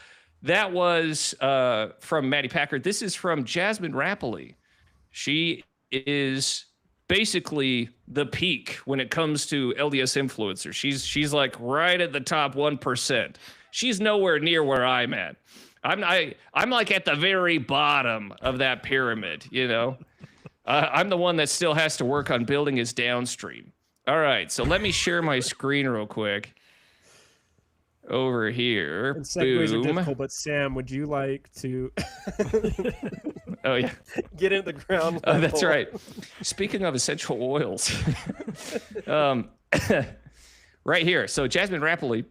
that was from Maddy Packer. This is from Jasmine Rappley. She is basically the peak when it comes to LDS influencers. She's like right at the top 1%. She's nowhere near where I'm at. I'm like at the very bottom of that pyramid, I'm the one that still has to work on building his downstream. All right, so let me share my screen real quick. Over here. And segues are difficult, but Sam, would you like to oh yeah, get into the ground level? That's right. Speaking of essential oils, right here. So Jasmine Rappley,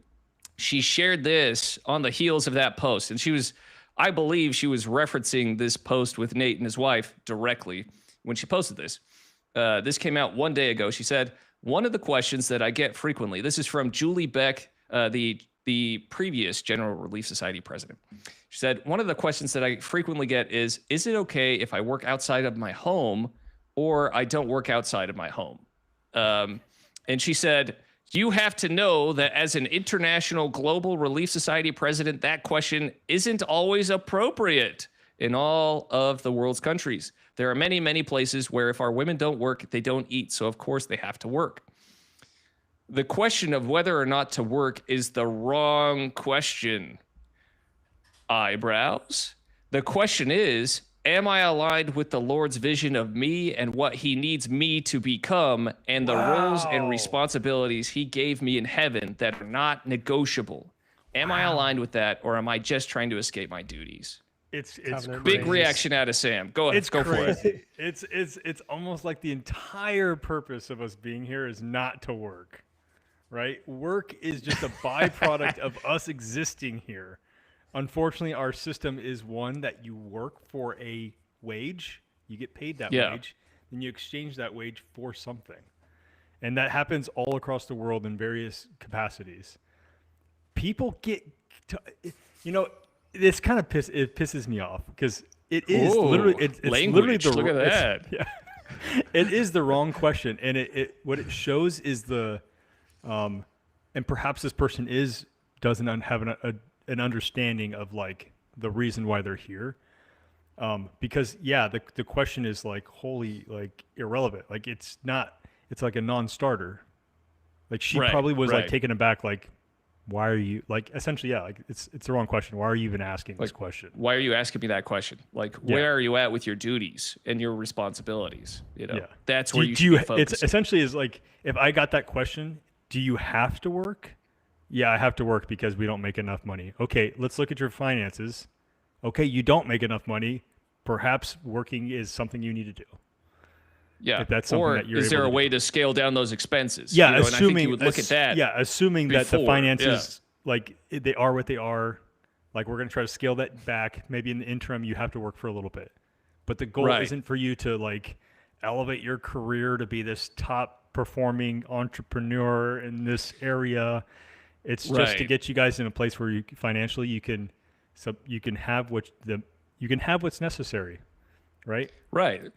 she shared this on the heels of that post, and I believe she was referencing this post with Nate and his wife directly when she posted this. This came out 1 day ago. She said, one of the questions that I get frequently, this is from Julie Beck, the previous General Relief Society president. She said, one of the questions that I frequently get is it okay if I work outside of my home or I don't work outside of my home? And she said, you have to know that as an international global relief society president, that question isn't always appropriate in all of the world's countries. There are many, many places where if our women don't work, they don't eat. So of course they have to work. The question of whether or not to work is the wrong question. Eyebrows. The question is, am I aligned with the Lord's vision of me and what he needs me to become and the roles and responsibilities he gave me in heaven that are not negotiable? Am I aligned with that, or am I just trying to escape my duties? It's big reaction out of Sam. Go ahead. Go for it. It's almost like the entire purpose of us being here is not to work. Right? Work is just a byproduct of us existing here. Unfortunately, our system is one that you work for a wage, you get paid that wage, then you exchange that wage for something. And that happens all across the world in various capacities. People get this kind of pisses me off because it is literally it's literally the look at that. Yeah. It is the wrong question, and it what it shows is the and perhaps this person doesn't have an understanding of like the reason why they're here, because the question is like wholly like irrelevant. Like it's like a non-starter. Like she probably was like taken aback, like why are you like essentially like it's the wrong question. Why are you even asking this question? Why are you asking me that question? Like where are you at with your duties and your responsibilities? That's where you should be focused. It's essentially is like, if I got that question, do you have to work? Yeah, I have to work because we don't make enough money. Okay, let's look at your finances. Okay, you don't make enough money. Perhaps working is something you need to do. Yeah. If that's something or that you're is there a way to to scale down those expenses? Yeah, and I think assuming you would look at that. Yeah, assuming that the before, finances like they are what they are. Like we're gonna try to scale that back. Maybe in the interim you have to work for a little bit. But the goal isn't for you to like elevate your career to be this top performing entrepreneur in this area. It's just to get you guys in a place where you financially you can have what's necessary. Right.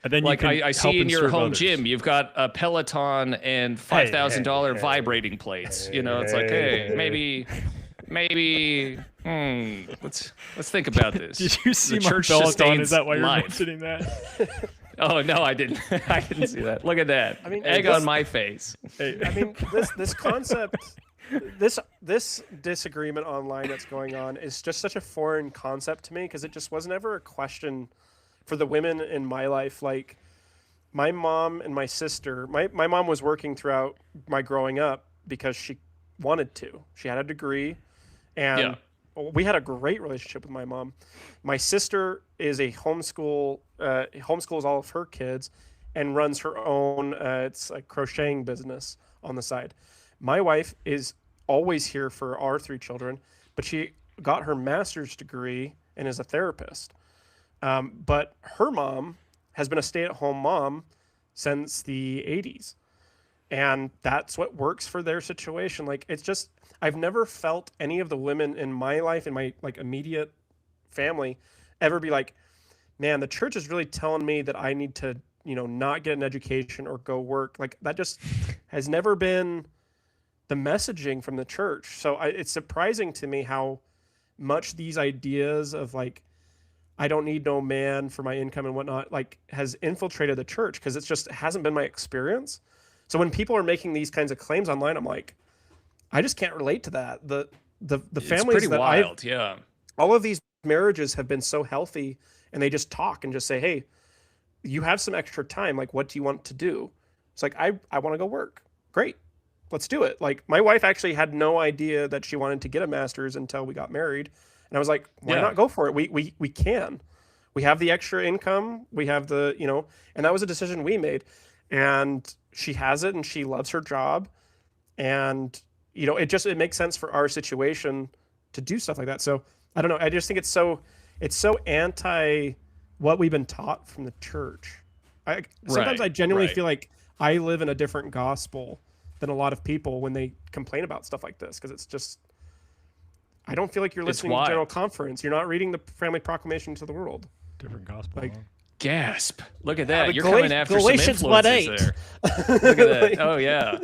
And then like I see in your home gym, you've got a Peloton and $5,000 vibrating plates. It's like, hey, maybe, let's think about this. Did you see my Peloton? Is that why you're mentioning that? Oh no, I didn't. I didn't see that. Look at that. I mean, egg on my face. I mean, this concept, this disagreement online that's going on is just such a foreign concept to me because it just was never a question for the women in my life. Like my mom and my sister, my mom was working throughout my growing up because she wanted to. She had a degree and we had a great relationship with my mom. My sister is a homeschools all of her kids and runs her own, it's a crocheting business on the side. My wife is always here for our 3 children, but she got her master's degree and is a therapist. But her mom has been a stay-at-home mom since the 80s. And that's what works for their situation. Like, it's just, I've never felt any of the women in my life, in my like immediate family, ever be like, man, the church is really telling me that I need to, not get an education or go work. Like that just has never been the messaging from the church. So it's surprising to me how much these ideas of like, I don't need no man for my income and whatnot, like has infiltrated the church because it hasn't been my experience. So when people are making these kinds of claims online, I'm like, I just can't relate to that. The families that wild, all of these marriages have been so healthy and they just talk and just say, hey, you have some extra time. Like, what do you want to do? It's like, I want to go work. Great. Let's do it. Like my wife actually had no idea that she wanted to get a master's until we got married. And I was like, why not go for it? We can. We have the extra income. We have the, and that was a decision we made. And she has it and she loves her job. And, it makes sense for our situation to do stuff like that. So I don't know. I just think it's so anti what we've been taught from the church. Sometimes I genuinely feel like I live in a different gospel than a lot of people when they complain about stuff like this. Because it's just, I don't feel like you're listening to General Conference. You're not reading the Family Proclamation to the world. Different gospel. Like, gasp! Look at that. You're coming after Galatians some influences there. Look at that. Oh yeah.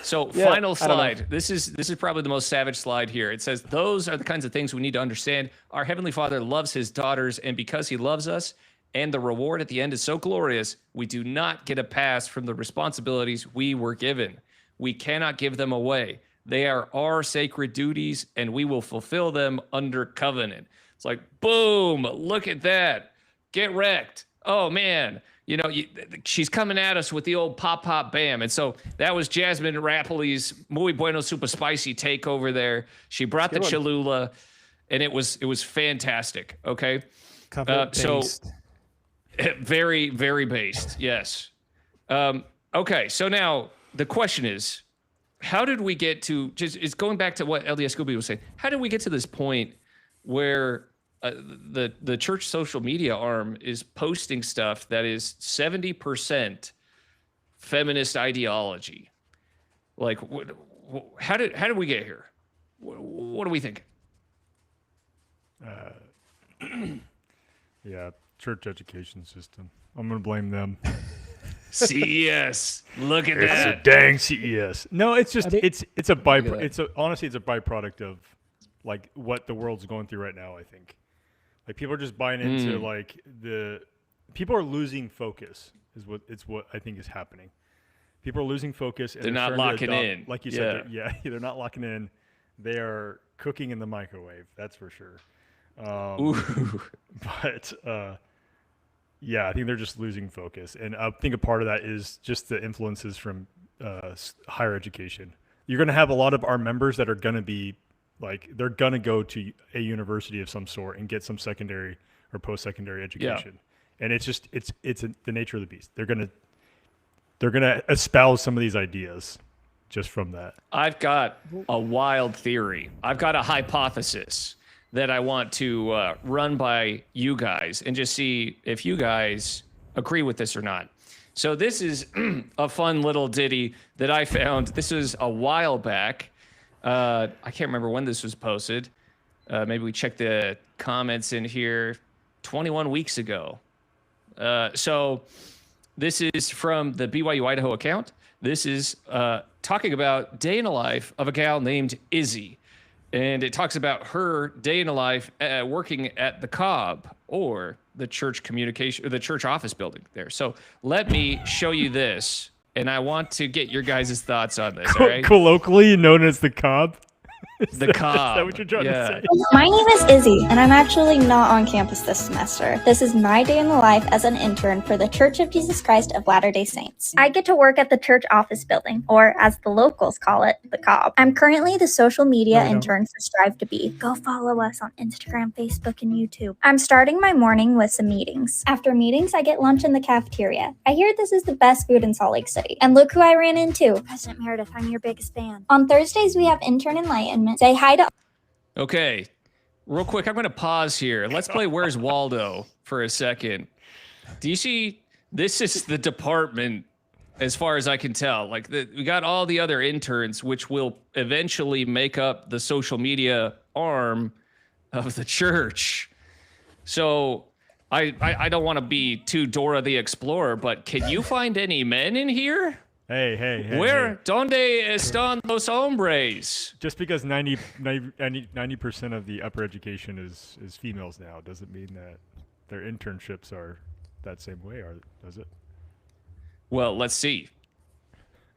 So final slide. This is probably the most savage slide here. It says those are the kinds of things we need to understand. Our Heavenly Father loves His daughters, and because He loves us, and the reward at the end is so glorious, we do not get a pass from the responsibilities we were given. We cannot give them away. They are our sacred duties, and we will fulfill them under covenant. It's like, boom, look at that. Get wrecked. Oh, man. She's coming at us with the old pop, pop, bam. And so that was Jasmine Rapley's muy bueno, super spicy take over there. She brought the Cholula, and it was fantastic, okay? Covenant-based. Very, very based, yes. Okay, so now the question is, how did we get to, it's going back to what LDS Scooby was saying, how did we get to this point where the church social media arm is posting stuff that is 70% feminist ideology? Like, how did we get here? What do we think? Yeah, church education system. I'm gonna blame them. CES. Look at that. It's a dang CES. No, it's just it's a honestly it's a byproduct of like what the world's going through right now. I think like people are just buying into like people are losing focus is what I think is happening. People are losing focus and they're not locking in. Like you said, they're not locking in. They are cooking in the microwave. That's for sure. But yeah, I think they're just losing focus, and I think a part of that is just the influences from higher education. You're going to have a lot of our members that are going to be like, they're going to go to a university of some sort and get some secondary or post-secondary education. And it's just, it's the nature of the beast. They're going to espouse some of these ideas just from that. I've got a wild theory. I've got a hypothesis that I want to run by you guys and just see if you guys agree with this or not. So this is a fun little ditty that I found. This was a while back. I can't remember when this was posted. Maybe we check the comments in here 21 weeks ago. So this is from the BYU Idaho account. This is talking about day in the life of a gal named Izzy. And it talks about her day in the life working at the Cobb, or the church communication, or the church office building there. So let me show you this, and I want to get your guys' thoughts on this. All right? Colloquially known as the Cobb. The Cobb. Is that what you're trying to say? My name is Izzy, and I'm actually not on campus this semester. This is my day in the life as an intern for the Church of Jesus Christ of Latter-day Saints. I get to work at the church office building, or as the locals call it, the Cobb. I'm currently the social media intern for Strive to Be. Go follow us on Instagram, Facebook, and YouTube. I'm starting my morning with some meetings. After meetings, I get lunch in the cafeteria. I hear this is the best food in Salt Lake City. And look who I ran into. President Meredith, I'm your biggest fan. On Thursdays, we have intern enlightenment. Say hi to... Okay, real quick, I'm going to pause here. Let's play Where's Waldo for a second. Do you see, this is the department, as far as I can tell. Like, we got all the other interns, which will eventually make up the social media arm of the church. So I don't want to be too Dora the Explorer, but can you find any men in here? Hey. Where? Donde están los hombres? Just because 90% of the upper education is females now doesn't mean that their internships are that same way, does it? Well, let's see.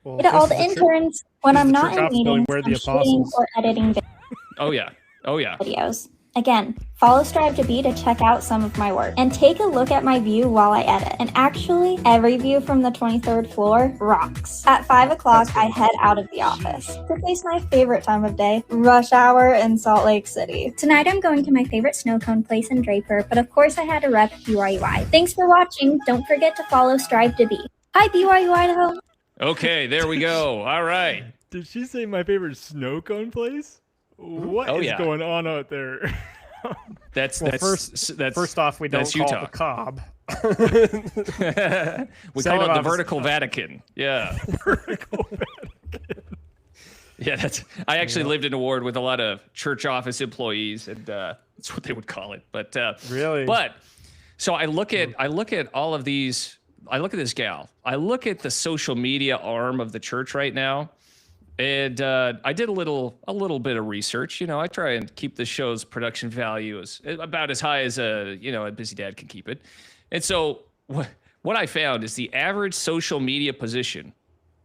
Well, to all the interns, when I'm not in meetings, I'm shooting or editing Oh yeah. videos. Again, follow Strive to Be to check out some of my work. And take a look at my view while I edit. And actually, every view from the 23rd floor rocks. At 5 o'clock, I head out of the office to face my favorite time of day, rush hour in Salt Lake City. Tonight, I'm going to my favorite snow cone place in Draper, but of course I had to rep BYUI. Thanks for watching. Don't forget to follow Strive to Be. Hi, BYU Idaho. Okay, there we go. All right. Did she say my favorite snow cone place? What is going on out there? That's first off, we don't call Utah. it the Cobb. We call it the Vertical Vatican. Yeah. Vertical Vatican. Yeah, I actually lived in a ward with a lot of church office employees, and that's what they would call it. But really, so I look at all of these. I look at this gal. I look at the social media arm of the church right now. And I did a little bit of research. You know, I try and keep the show's production value about as high as a busy dad can keep it. And so what I found is the average social media position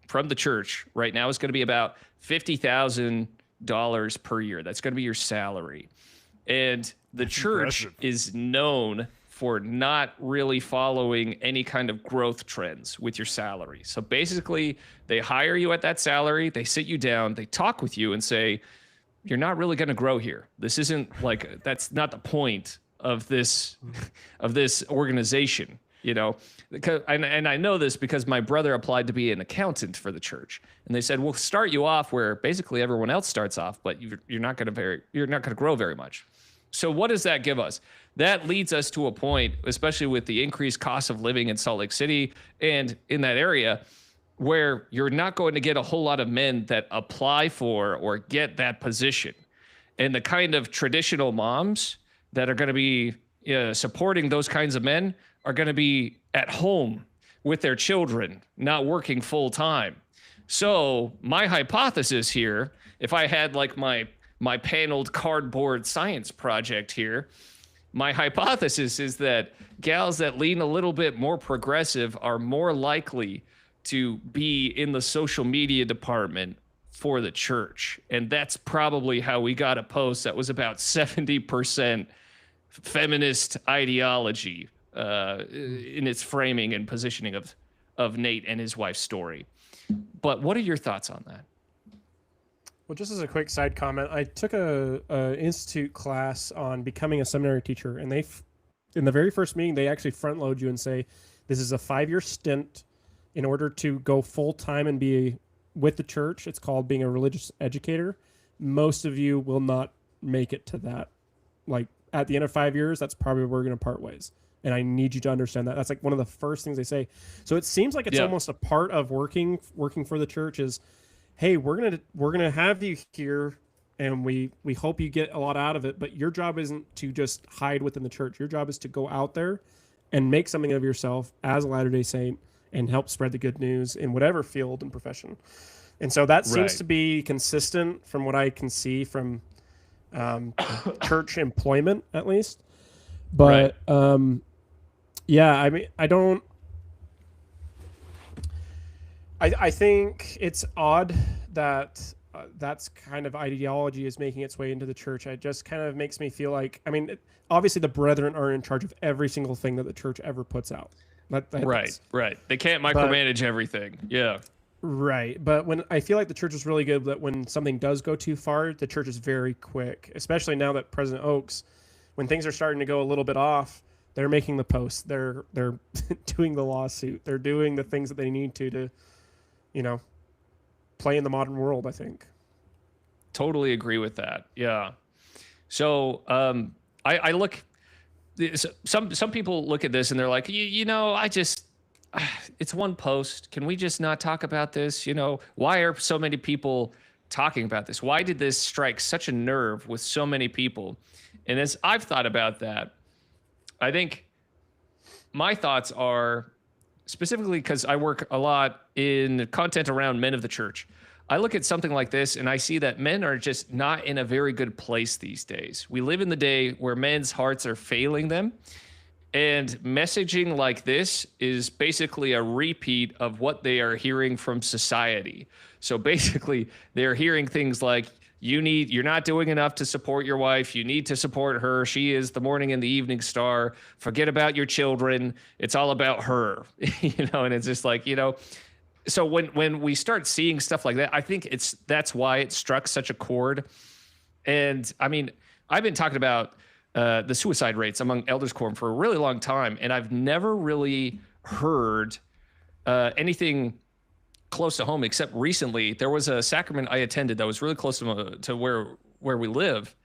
from the church right now is going to be about $50,000 per year. That's going to be your salary. And the church is known for not really following any kind of growth trends with your salary. So basically, they hire you at that salary, they sit you down, they talk with you and say, you're not really going to grow here. This isn't like, that's not the point of this organization, you know? And I know this because my brother applied to be an accountant for the church. And they said, we'll start you off where basically everyone else starts off, but you're not going to grow very much. So what does that give us? That leads us to a point, especially with the increased cost of living in Salt Lake City and in that area, where you're not going to get a whole lot of men that apply for or get that position. And the kind of traditional moms that are going to be supporting those kinds of men are going to be at home with their children, not working full time. So my hypothesis here, if I had like my paneled cardboard science project here, my hypothesis is that gals that lean a little bit more progressive are more likely to be in the social media department for the church. And that's probably how we got a post that was about 70% feminist ideology in its framing and positioning of Nate and his wife's story. But what are your thoughts on that? Well, just as a quick side comment, I took a institute class on becoming a seminary teacher, and in the very first meeting, they actually front load you and say, this is a 5-year stint in order to go full time and be with the church. It's called being a religious educator. Most of you will not make it to that. Like at the end of 5 years, that's probably where we're going to part ways. And I need you to understand that. That's like one of the first things they say. So it seems like it's almost a part of working for the church is, hey, we're gonna have you here, and we hope you get a lot out of it. But your job isn't to just hide within the church. Your job is to go out there and make something of yourself as a Latter-day Saint and help spread the good news in whatever field and profession. And so that seems to be consistent from what I can see from church employment, at least. But yeah, I mean, I think it's odd that that's kind of ideology is making its way into the church. It just kind of makes me feel like, I mean, obviously the brethren are in charge of every single thing that the church ever puts out. Right. They can't micromanage everything. Yeah. Right. But when I feel like the church is really good that when something does go too far, the church is very quick, especially now that President Oaks, when things are starting to go a little bit off, they're making the posts. They're doing the lawsuit. They're doing the things that they need to, you know, play in the modern world, I think. Totally agree with that. Yeah. So I look, some people look at this and they're like, you know, it's one post. Can we just not talk about this? You know, why are so many people talking about this? Why did this strike such a nerve with so many people? And as I've thought about that, I think my thoughts are specifically because I work a lot in content around men of the church. I look at something like this and I see that men are just not in a very good place these days. We live in the day where men's hearts are failing them. And messaging like this is basically a repeat of what they are hearing from society. So basically, they're hearing things like, you're not doing enough to support your wife. You need to support her. She is the morning and the evening star. Forget about your children. It's all about her, you know, and it's just like, you know, so when we start seeing stuff like that, I think that's why it struck such a chord. And I mean, I've been talking about the suicide rates among elders quorum for a really long time, and I've never really heard anything close to home, except recently. There was a sacrament I attended that was really close to where we live,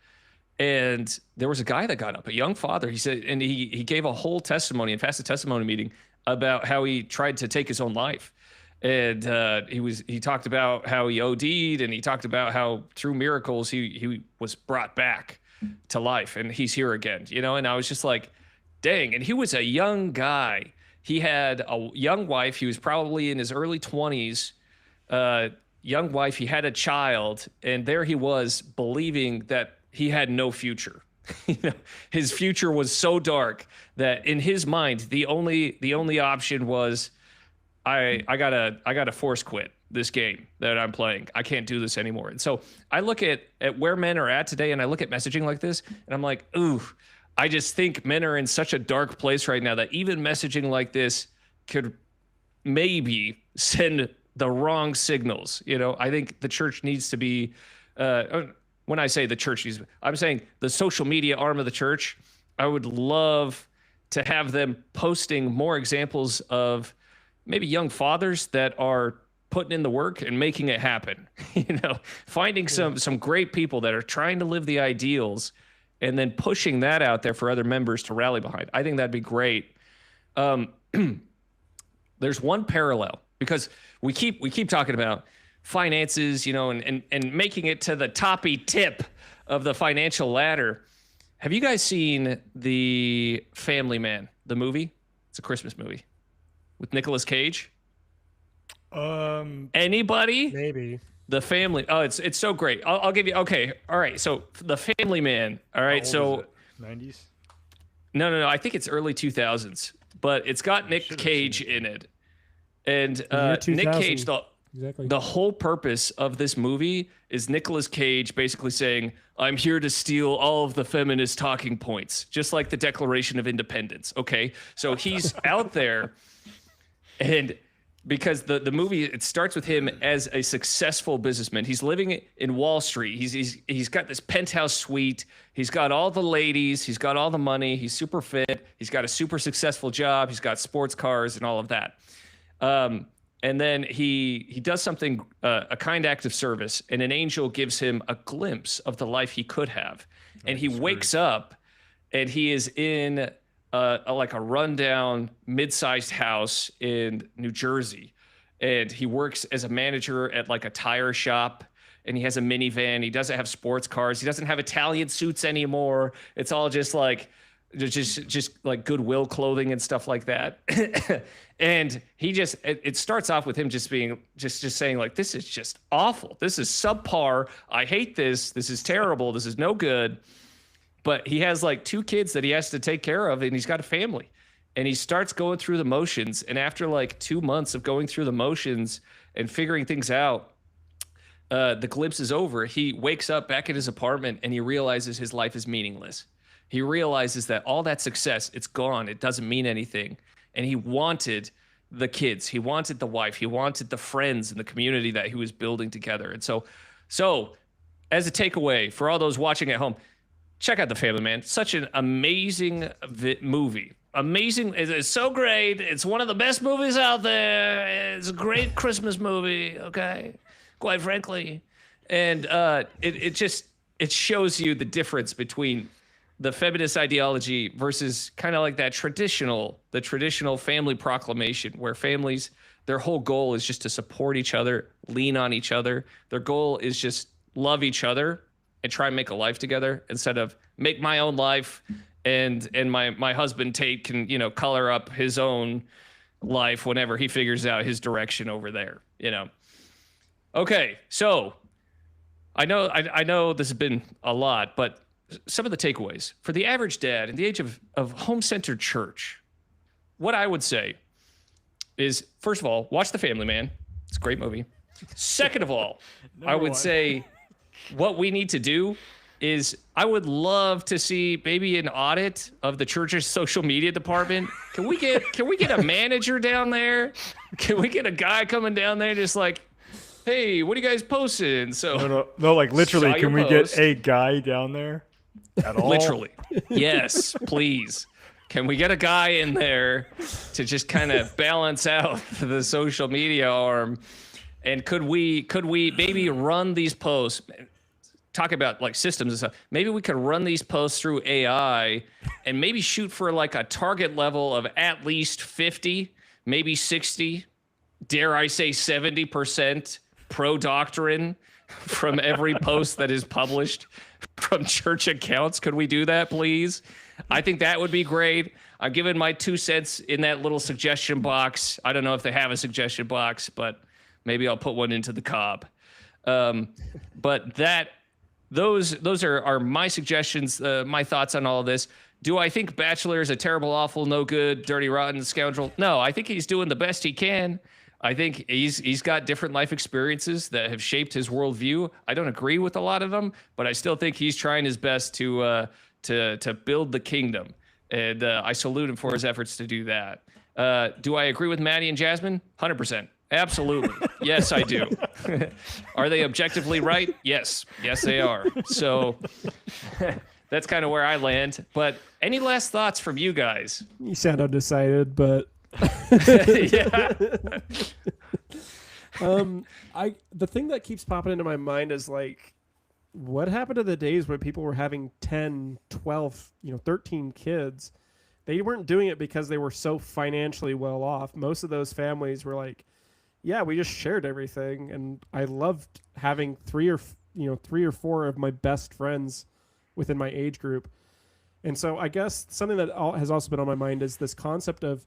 and there was a guy that got up, a young father. He said, and he gave a whole testimony and fasted testimony meeting about how he tried to take his own life, and he talked about how he OD'd, and he talked about how through miracles he was brought back to life, and he's here again, you know. And I was just like, dang. And he was a young guy. He had a young wife. He was probably in his early 20s. Young wife. He had a child, and there he was believing that he had no future. You know, his future was so dark that in his mind, the only option was, I gotta force quit this game that I'm playing. I can't do this anymore. And so I look at where men are at today, and I look at messaging like this, and I'm like, ooh, I just think men are in such a dark place right now that even messaging like this could maybe send the wrong signals. You know, I think the church needs to be, when I say the church needs, I'm saying the social media arm of the church. I would love to have them posting more examples of maybe young fathers that are putting in the work and making it happen. You know, finding some great people that are trying to live the ideals and then pushing that out there for other members to rally behind. I think that'd be great. There's one parallel, because we keep talking about finances, you know, and making it to the toppy tip of the financial ladder. Have you guys seen The Family Man, the movie? It's a Christmas movie with Nicolas Cage. Anybody? Maybe. The Family. Oh, it's so great. I'll give you. Okay. All right. So The Family Man. All right. So 90s. No. I think it's early 2000s, but it's got Nick Cage in it, and Nick Cage. Exactly. The whole purpose of this movie is Nicolas Cage basically saying, I'm here to steal all of the feminist talking points, just like the Declaration of Independence. Okay. So he's out there, and because the movie, it starts with him as a successful businessman. He's living in Wall Street. He's got this penthouse suite. He's got all the ladies. He's got all the money. He's super fit. He's got a super successful job. He's got sports cars and all of that. And then he does something, a kind act of service, and an angel gives him a glimpse of the life he could have. And he wakes up, and he is in like a rundown, mid-sized house in New Jersey. And he works as a manager at like a tire shop, and he has a minivan. He doesn't have sports cars. He doesn't have Italian suits anymore. It's all just like like Goodwill clothing and stuff like that. And it starts off with him just being just saying like, this is just awful. This is subpar. I hate this. This is terrible. This is no good. But he has like 2 kids that he has to take care of, and he's got a family. And he starts going through the motions. And after like 2 months of going through the motions and figuring things out, the glimpse is over. He wakes up back at his apartment, and he realizes his life is meaningless. He realizes that all that success, it's gone. It doesn't mean anything. And he wanted the kids. He wanted the wife. He wanted the friends and the community that he was building together. And so as a takeaway for all those watching at home, check out The Family Man. Such an amazing movie. Amazing. It's so great. It's one of the best movies out there. It's a great Christmas movie, okay? Quite frankly. And it shows you the difference between the feminist ideology versus kind of like the traditional family proclamation, where families, their whole goal is just to support each other, lean on each other. Their goal is just love each other and try and make a life together, instead of make my own life and my husband Tate can, color up his own life whenever he figures out his direction over there, Okay, so I know this has been a lot, but some of the takeaways for the average dad in the age of home-centered church, what I would say is, first of all, watch The Family Man. It's a great movie. Second of all, I would say what we need to do is, I would love to see maybe an audit of the church's social media department. Can we get a manager down there? Can we get a guy coming down there just like, hey, what are you guys posting? So no, like literally, can we get a guy down there at all? Literally. Yes, please. Can we get a guy in there to just kind of balance out the social media arm? And could we maybe run these posts, talk about like systems and stuff. Maybe we could run these posts through AI and maybe shoot for like a target level of at least 50, maybe 60, dare I say 70% pro-doctrine from every post that is published from church accounts. Could we do that, please? I think that would be great. I'm giving my 2 cents in that little suggestion box. I don't know if they have a suggestion box, but maybe I'll put one into the cob. But those are my suggestions, my thoughts on all of this. Do I think Bachelor is a terrible, awful, no good, dirty, rotten scoundrel? No, I think he's doing the best he can. I think he's got different life experiences that have shaped his worldview. I don't agree with a lot of them, but I still think he's trying his best to build the kingdom. And I salute him for his efforts to do that. Do I agree with Maddy and Jasmine? 100%. Absolutely. Yes, I do. Are they objectively right? Yes. Yes, they are. So that's kind of where I land. But any last thoughts from you guys? You sound undecided, but yeah. The thing that keeps popping into my mind is like, what happened to the days when people were having 10, 12, 13 kids? They weren't doing it because they were so financially well off. Most of those families were like, yeah, we just shared everything. And I loved having 3 or 4 of my best friends within my age group. And so I guess something that has also been on my mind is this concept of,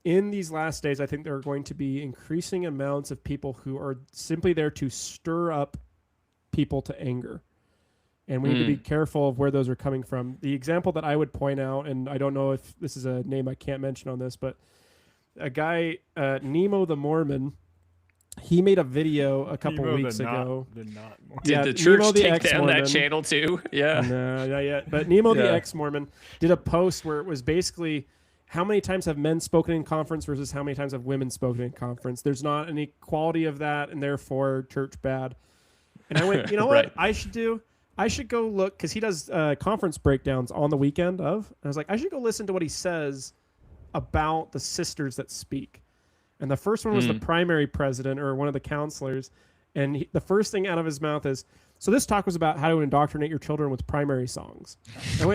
in these last days, I think there are going to be increasing amounts of people who are simply there to stir up people to anger. And we need to be careful of where those are coming from. The example that I would point out, and I don't know if this is a name I can't mention on this, but a guy, Nemo the Mormon, he made a video a couple Nemo weeks the ago. Did the church Nemo the take down that ex-Mormon. channel too? Yeah. No, not yet. But Nemo the Yeah. ex-Mormon did a post where it was basically how many times have men spoken in conference versus how many times have women spoken in conference. There's not an equality of that, and therefore church bad. And I went, you know what Right. I should do? I should go look, because he does conference breakdowns on the weekend of. And I was like, I should go listen to what he says about the sisters that speak. And the first one was the primary president or one of the counselors. And the first thing out of his mouth is, so this talk was about how to indoctrinate your children with primary songs. I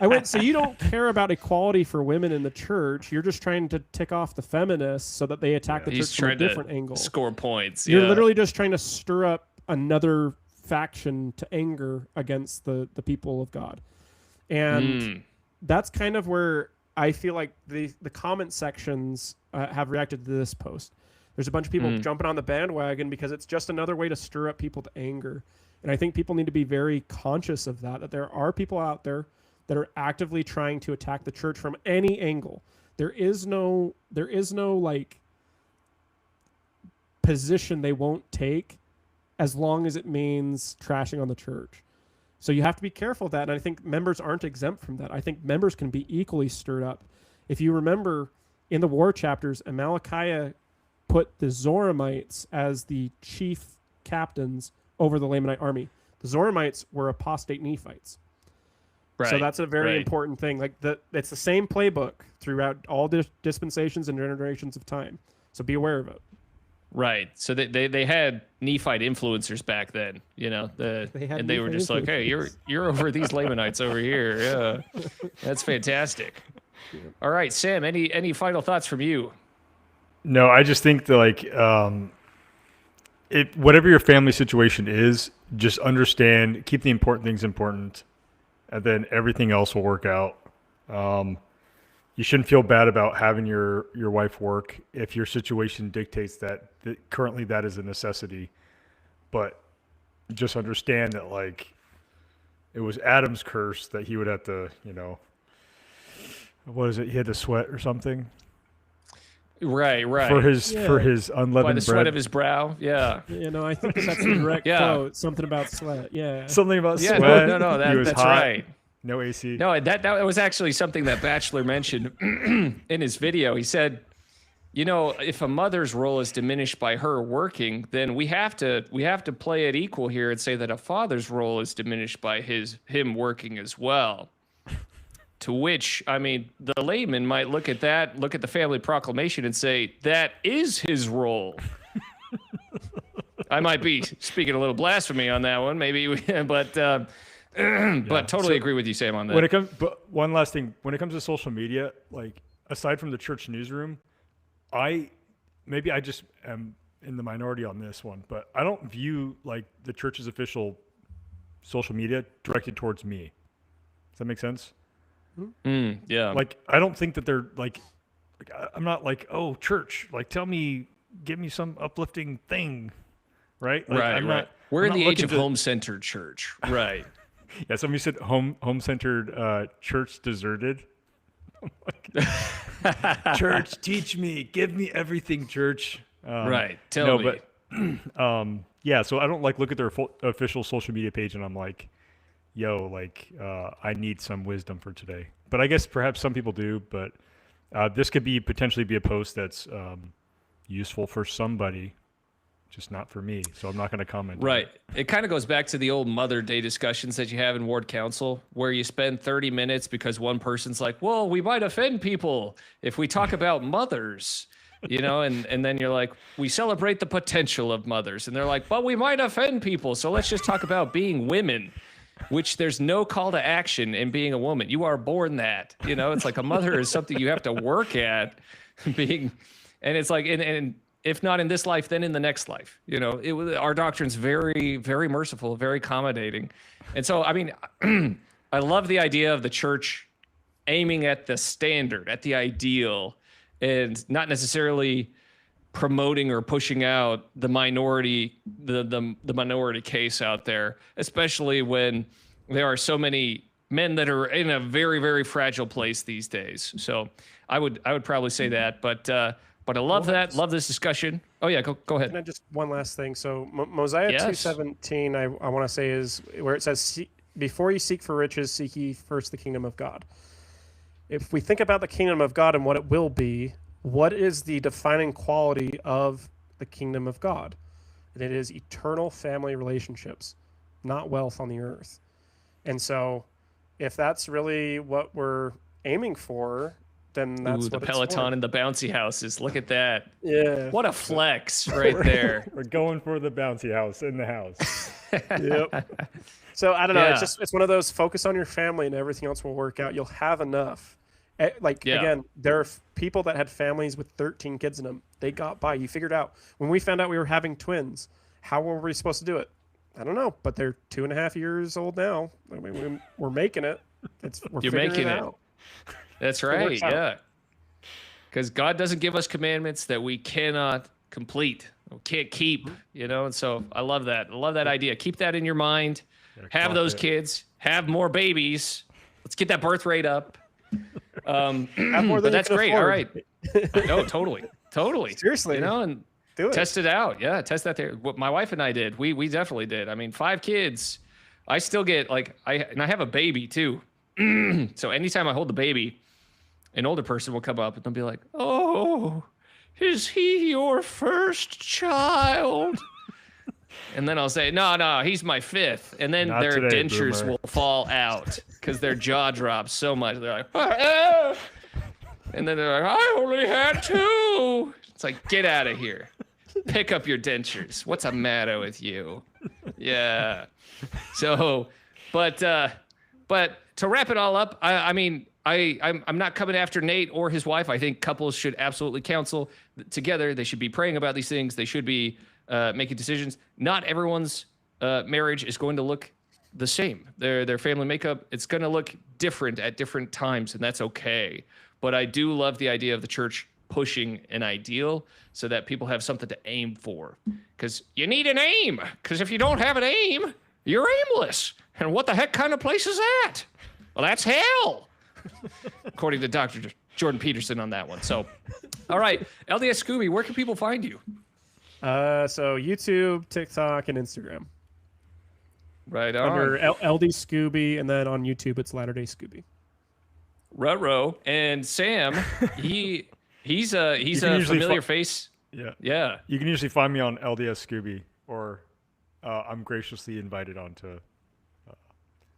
went, so you don't care about equality for women in the church. You're just trying to tick off the feminists so that they attack the church from a different angle. Score points. You're literally just trying to stir up another faction to anger against the people of God. And that's kind of where I feel like the comment sections have reacted to this post. There's a bunch of people jumping on the bandwagon because it's just another way to stir up people to anger. And I think people need to be very conscious of that there are people out there that are actively trying to attack the church from any angle. There is no like position they won't take as long as it means trashing on the church. So you have to be careful of that. And I think members aren't exempt from that. I think members can be equally stirred up. If you remember in the war chapters, Amalickiah put the Zoramites as the chief captains over the Lamanite army. The Zoramites were apostate Nephites. Right. So that's a very important thing. Like it's the same playbook throughout all dispensations and generations of time. So be aware of it. Right. So they had Nephite influencers back then, you know, and they were just like, hey, you're over these Lamanites over here. Yeah. That's fantastic. All right, Sam, any final thoughts from you? No, I just think that whatever your family situation is, just understand, keep the important things important, and then everything else will work out. You shouldn't feel bad about having your wife work if your situation dictates that currently that is a necessity. But just understand that it was Adam's curse that he would have to, what is it? He had to sweat or something. Right. For his unleavened by the bread. sweat of his brow. Yeah. I think that's a direct quote. Something about sweat. Yeah. Something about sweat. No, that's hot. right. No AC. No, that was actually something that Bachelor mentioned in his video. He said, if a mother's role is diminished by her working, then we have to play it equal here and say that a father's role is diminished by him working as well. To which, the layman might look at the family proclamation and say, that is his role. I might be speaking a little blasphemy on that one, maybe, but totally agree with you, Sam, on that. But one last thing, when it comes to social media, aside from the church newsroom, I just am in the minority on this one, but I don't view the church's official social media directed towards me. Does that make sense? Yeah. I don't think that they're I'm not oh, church, give me some uplifting thing, right? Right. We're in the age of home-centered church. Right. Yeah, somebody said home-centered church deserted. Church, teach me, give me everything, church. Right. Tell me. But yeah, so I don't look at their official social media page and I'm like, yo, I need some wisdom for today. But I guess perhaps some people do, but this could potentially be a post that's useful for somebody, just not for me. So I'm not going to comment. Right. It kind of goes back to the old Mother Day discussions that you have in ward council, where you spend 30 minutes because one person's like, well, we might offend people if we talk about mothers. And then you're like, we celebrate the potential of mothers. And they're like, but we might offend people. So let's just talk about being women, which there's no call to action in being a woman. You are born that, it's like a mother is something you have to work at being. And it's like, and if not in this life, then in the next life, our doctrine's very, very merciful, very accommodating. And so, I love the idea of the church aiming at the standard, at the ideal, and not necessarily promoting or pushing out the minority, the minority case out there, especially when there are so many men that are in a very, very fragile place these days. So I would probably say that. But But I love that. Love this discussion. Oh yeah, go ahead. Can I just one last thing? So Mosiah 2:17, I want to say is where it says, "Before you seek for riches, seek ye first the kingdom of God." If we think about the kingdom of God and what it will be, what is the defining quality of the kingdom of God? And it is eternal family relationships, not wealth on the earth. And so, if that's really what we're aiming for, then that's the what Peloton it's for. and the bouncy houses. Look at that. Yeah. What a flex right there. We're going for the bouncy house in the house. Yep. So I don't know. It's one of those, focus on your family and everything else will work out. You'll have enough. Again, there are people that had families with 13 kids in them. They got by. You figured out. When we found out we were having twins, how were we supposed to do it? I don't know, but they're 2.5 years old now. I mean, we're making it. You're making it out. That's right. Yeah. Because God doesn't give us commandments that we cannot complete, we can't keep, and so I love that. I love that idea. Keep that in your mind. Have those kids, have more babies. Let's get that birth rate up. Have more than but that's great. Afford. All right. No, totally. Seriously. And do it. Test it out. Yeah. Test that there. What my wife and I did, we definitely did. I mean, 5 kids, I still get I have a baby too. So anytime I hold the baby, an older person will come up and they'll be like, "Oh, is he your first child?" And then I'll say, no, he's my 5th. And then their dentures will fall out because their jaw drops so much. They're like, "Ah!" And then they're like, "I only had 2." It's like, get out of here. Pick up your dentures. What's the matter with you? Yeah. So, but to wrap it all up, I mean, I'm not coming after Nate or his wife. I think couples should absolutely counsel together. They should be praying about these things. They should be making decisions. Not everyone's marriage is going to look the same. Their family makeup, it's going to look different at different times, and that's okay. But I do love the idea of the church pushing an ideal so that people have something to aim for. Because you need an aim. Because if you don't have an aim, you're aimless. And what the heck kind of place is that? Well, that's hell. According to Dr. Jordan Peterson on that one. So, all right, LDS Scooby, where can people find you? So YouTube, TikTok, and Instagram. Right on. Under LD Scooby, and then on YouTube it's Latter-day Scooby. Ruh-roh. And Sam, he's a familiar face. Yeah. You can usually find me on LDS Scooby, or I'm graciously invited onto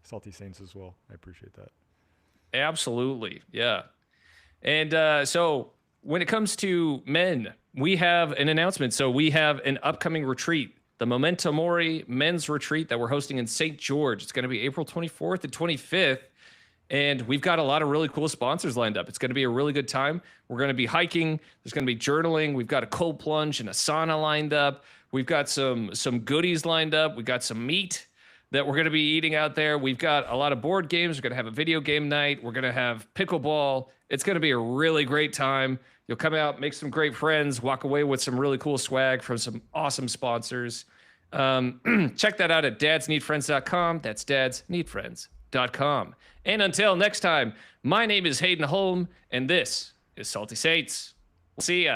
Salty Saints as well. I appreciate that. Absolutely. Yeah. And so when it comes to men, we have an announcement. So we have an upcoming retreat, the Memento Mori men's retreat that we're hosting in St. George. It's going to be April 24th and 25th. And we've got a lot of really cool sponsors lined up. It's going to be a really good time. We're going to be hiking. There's going to be journaling. We've got a cold plunge and a sauna lined up. We've got some goodies lined up. We've got some meat that we're going to be eating out there. We've got a lot of board games. We're going to have a video game night. We're going to have pickleball. It's going to be a really great time. You'll come out, make some great friends, walk away with some really cool swag from some awesome sponsors. Check that out at dadsneedfriends.com. That's dadsneedfriends.com. And until next time, my name is Hayden Holm, and this is Salty Saints. We'll see ya.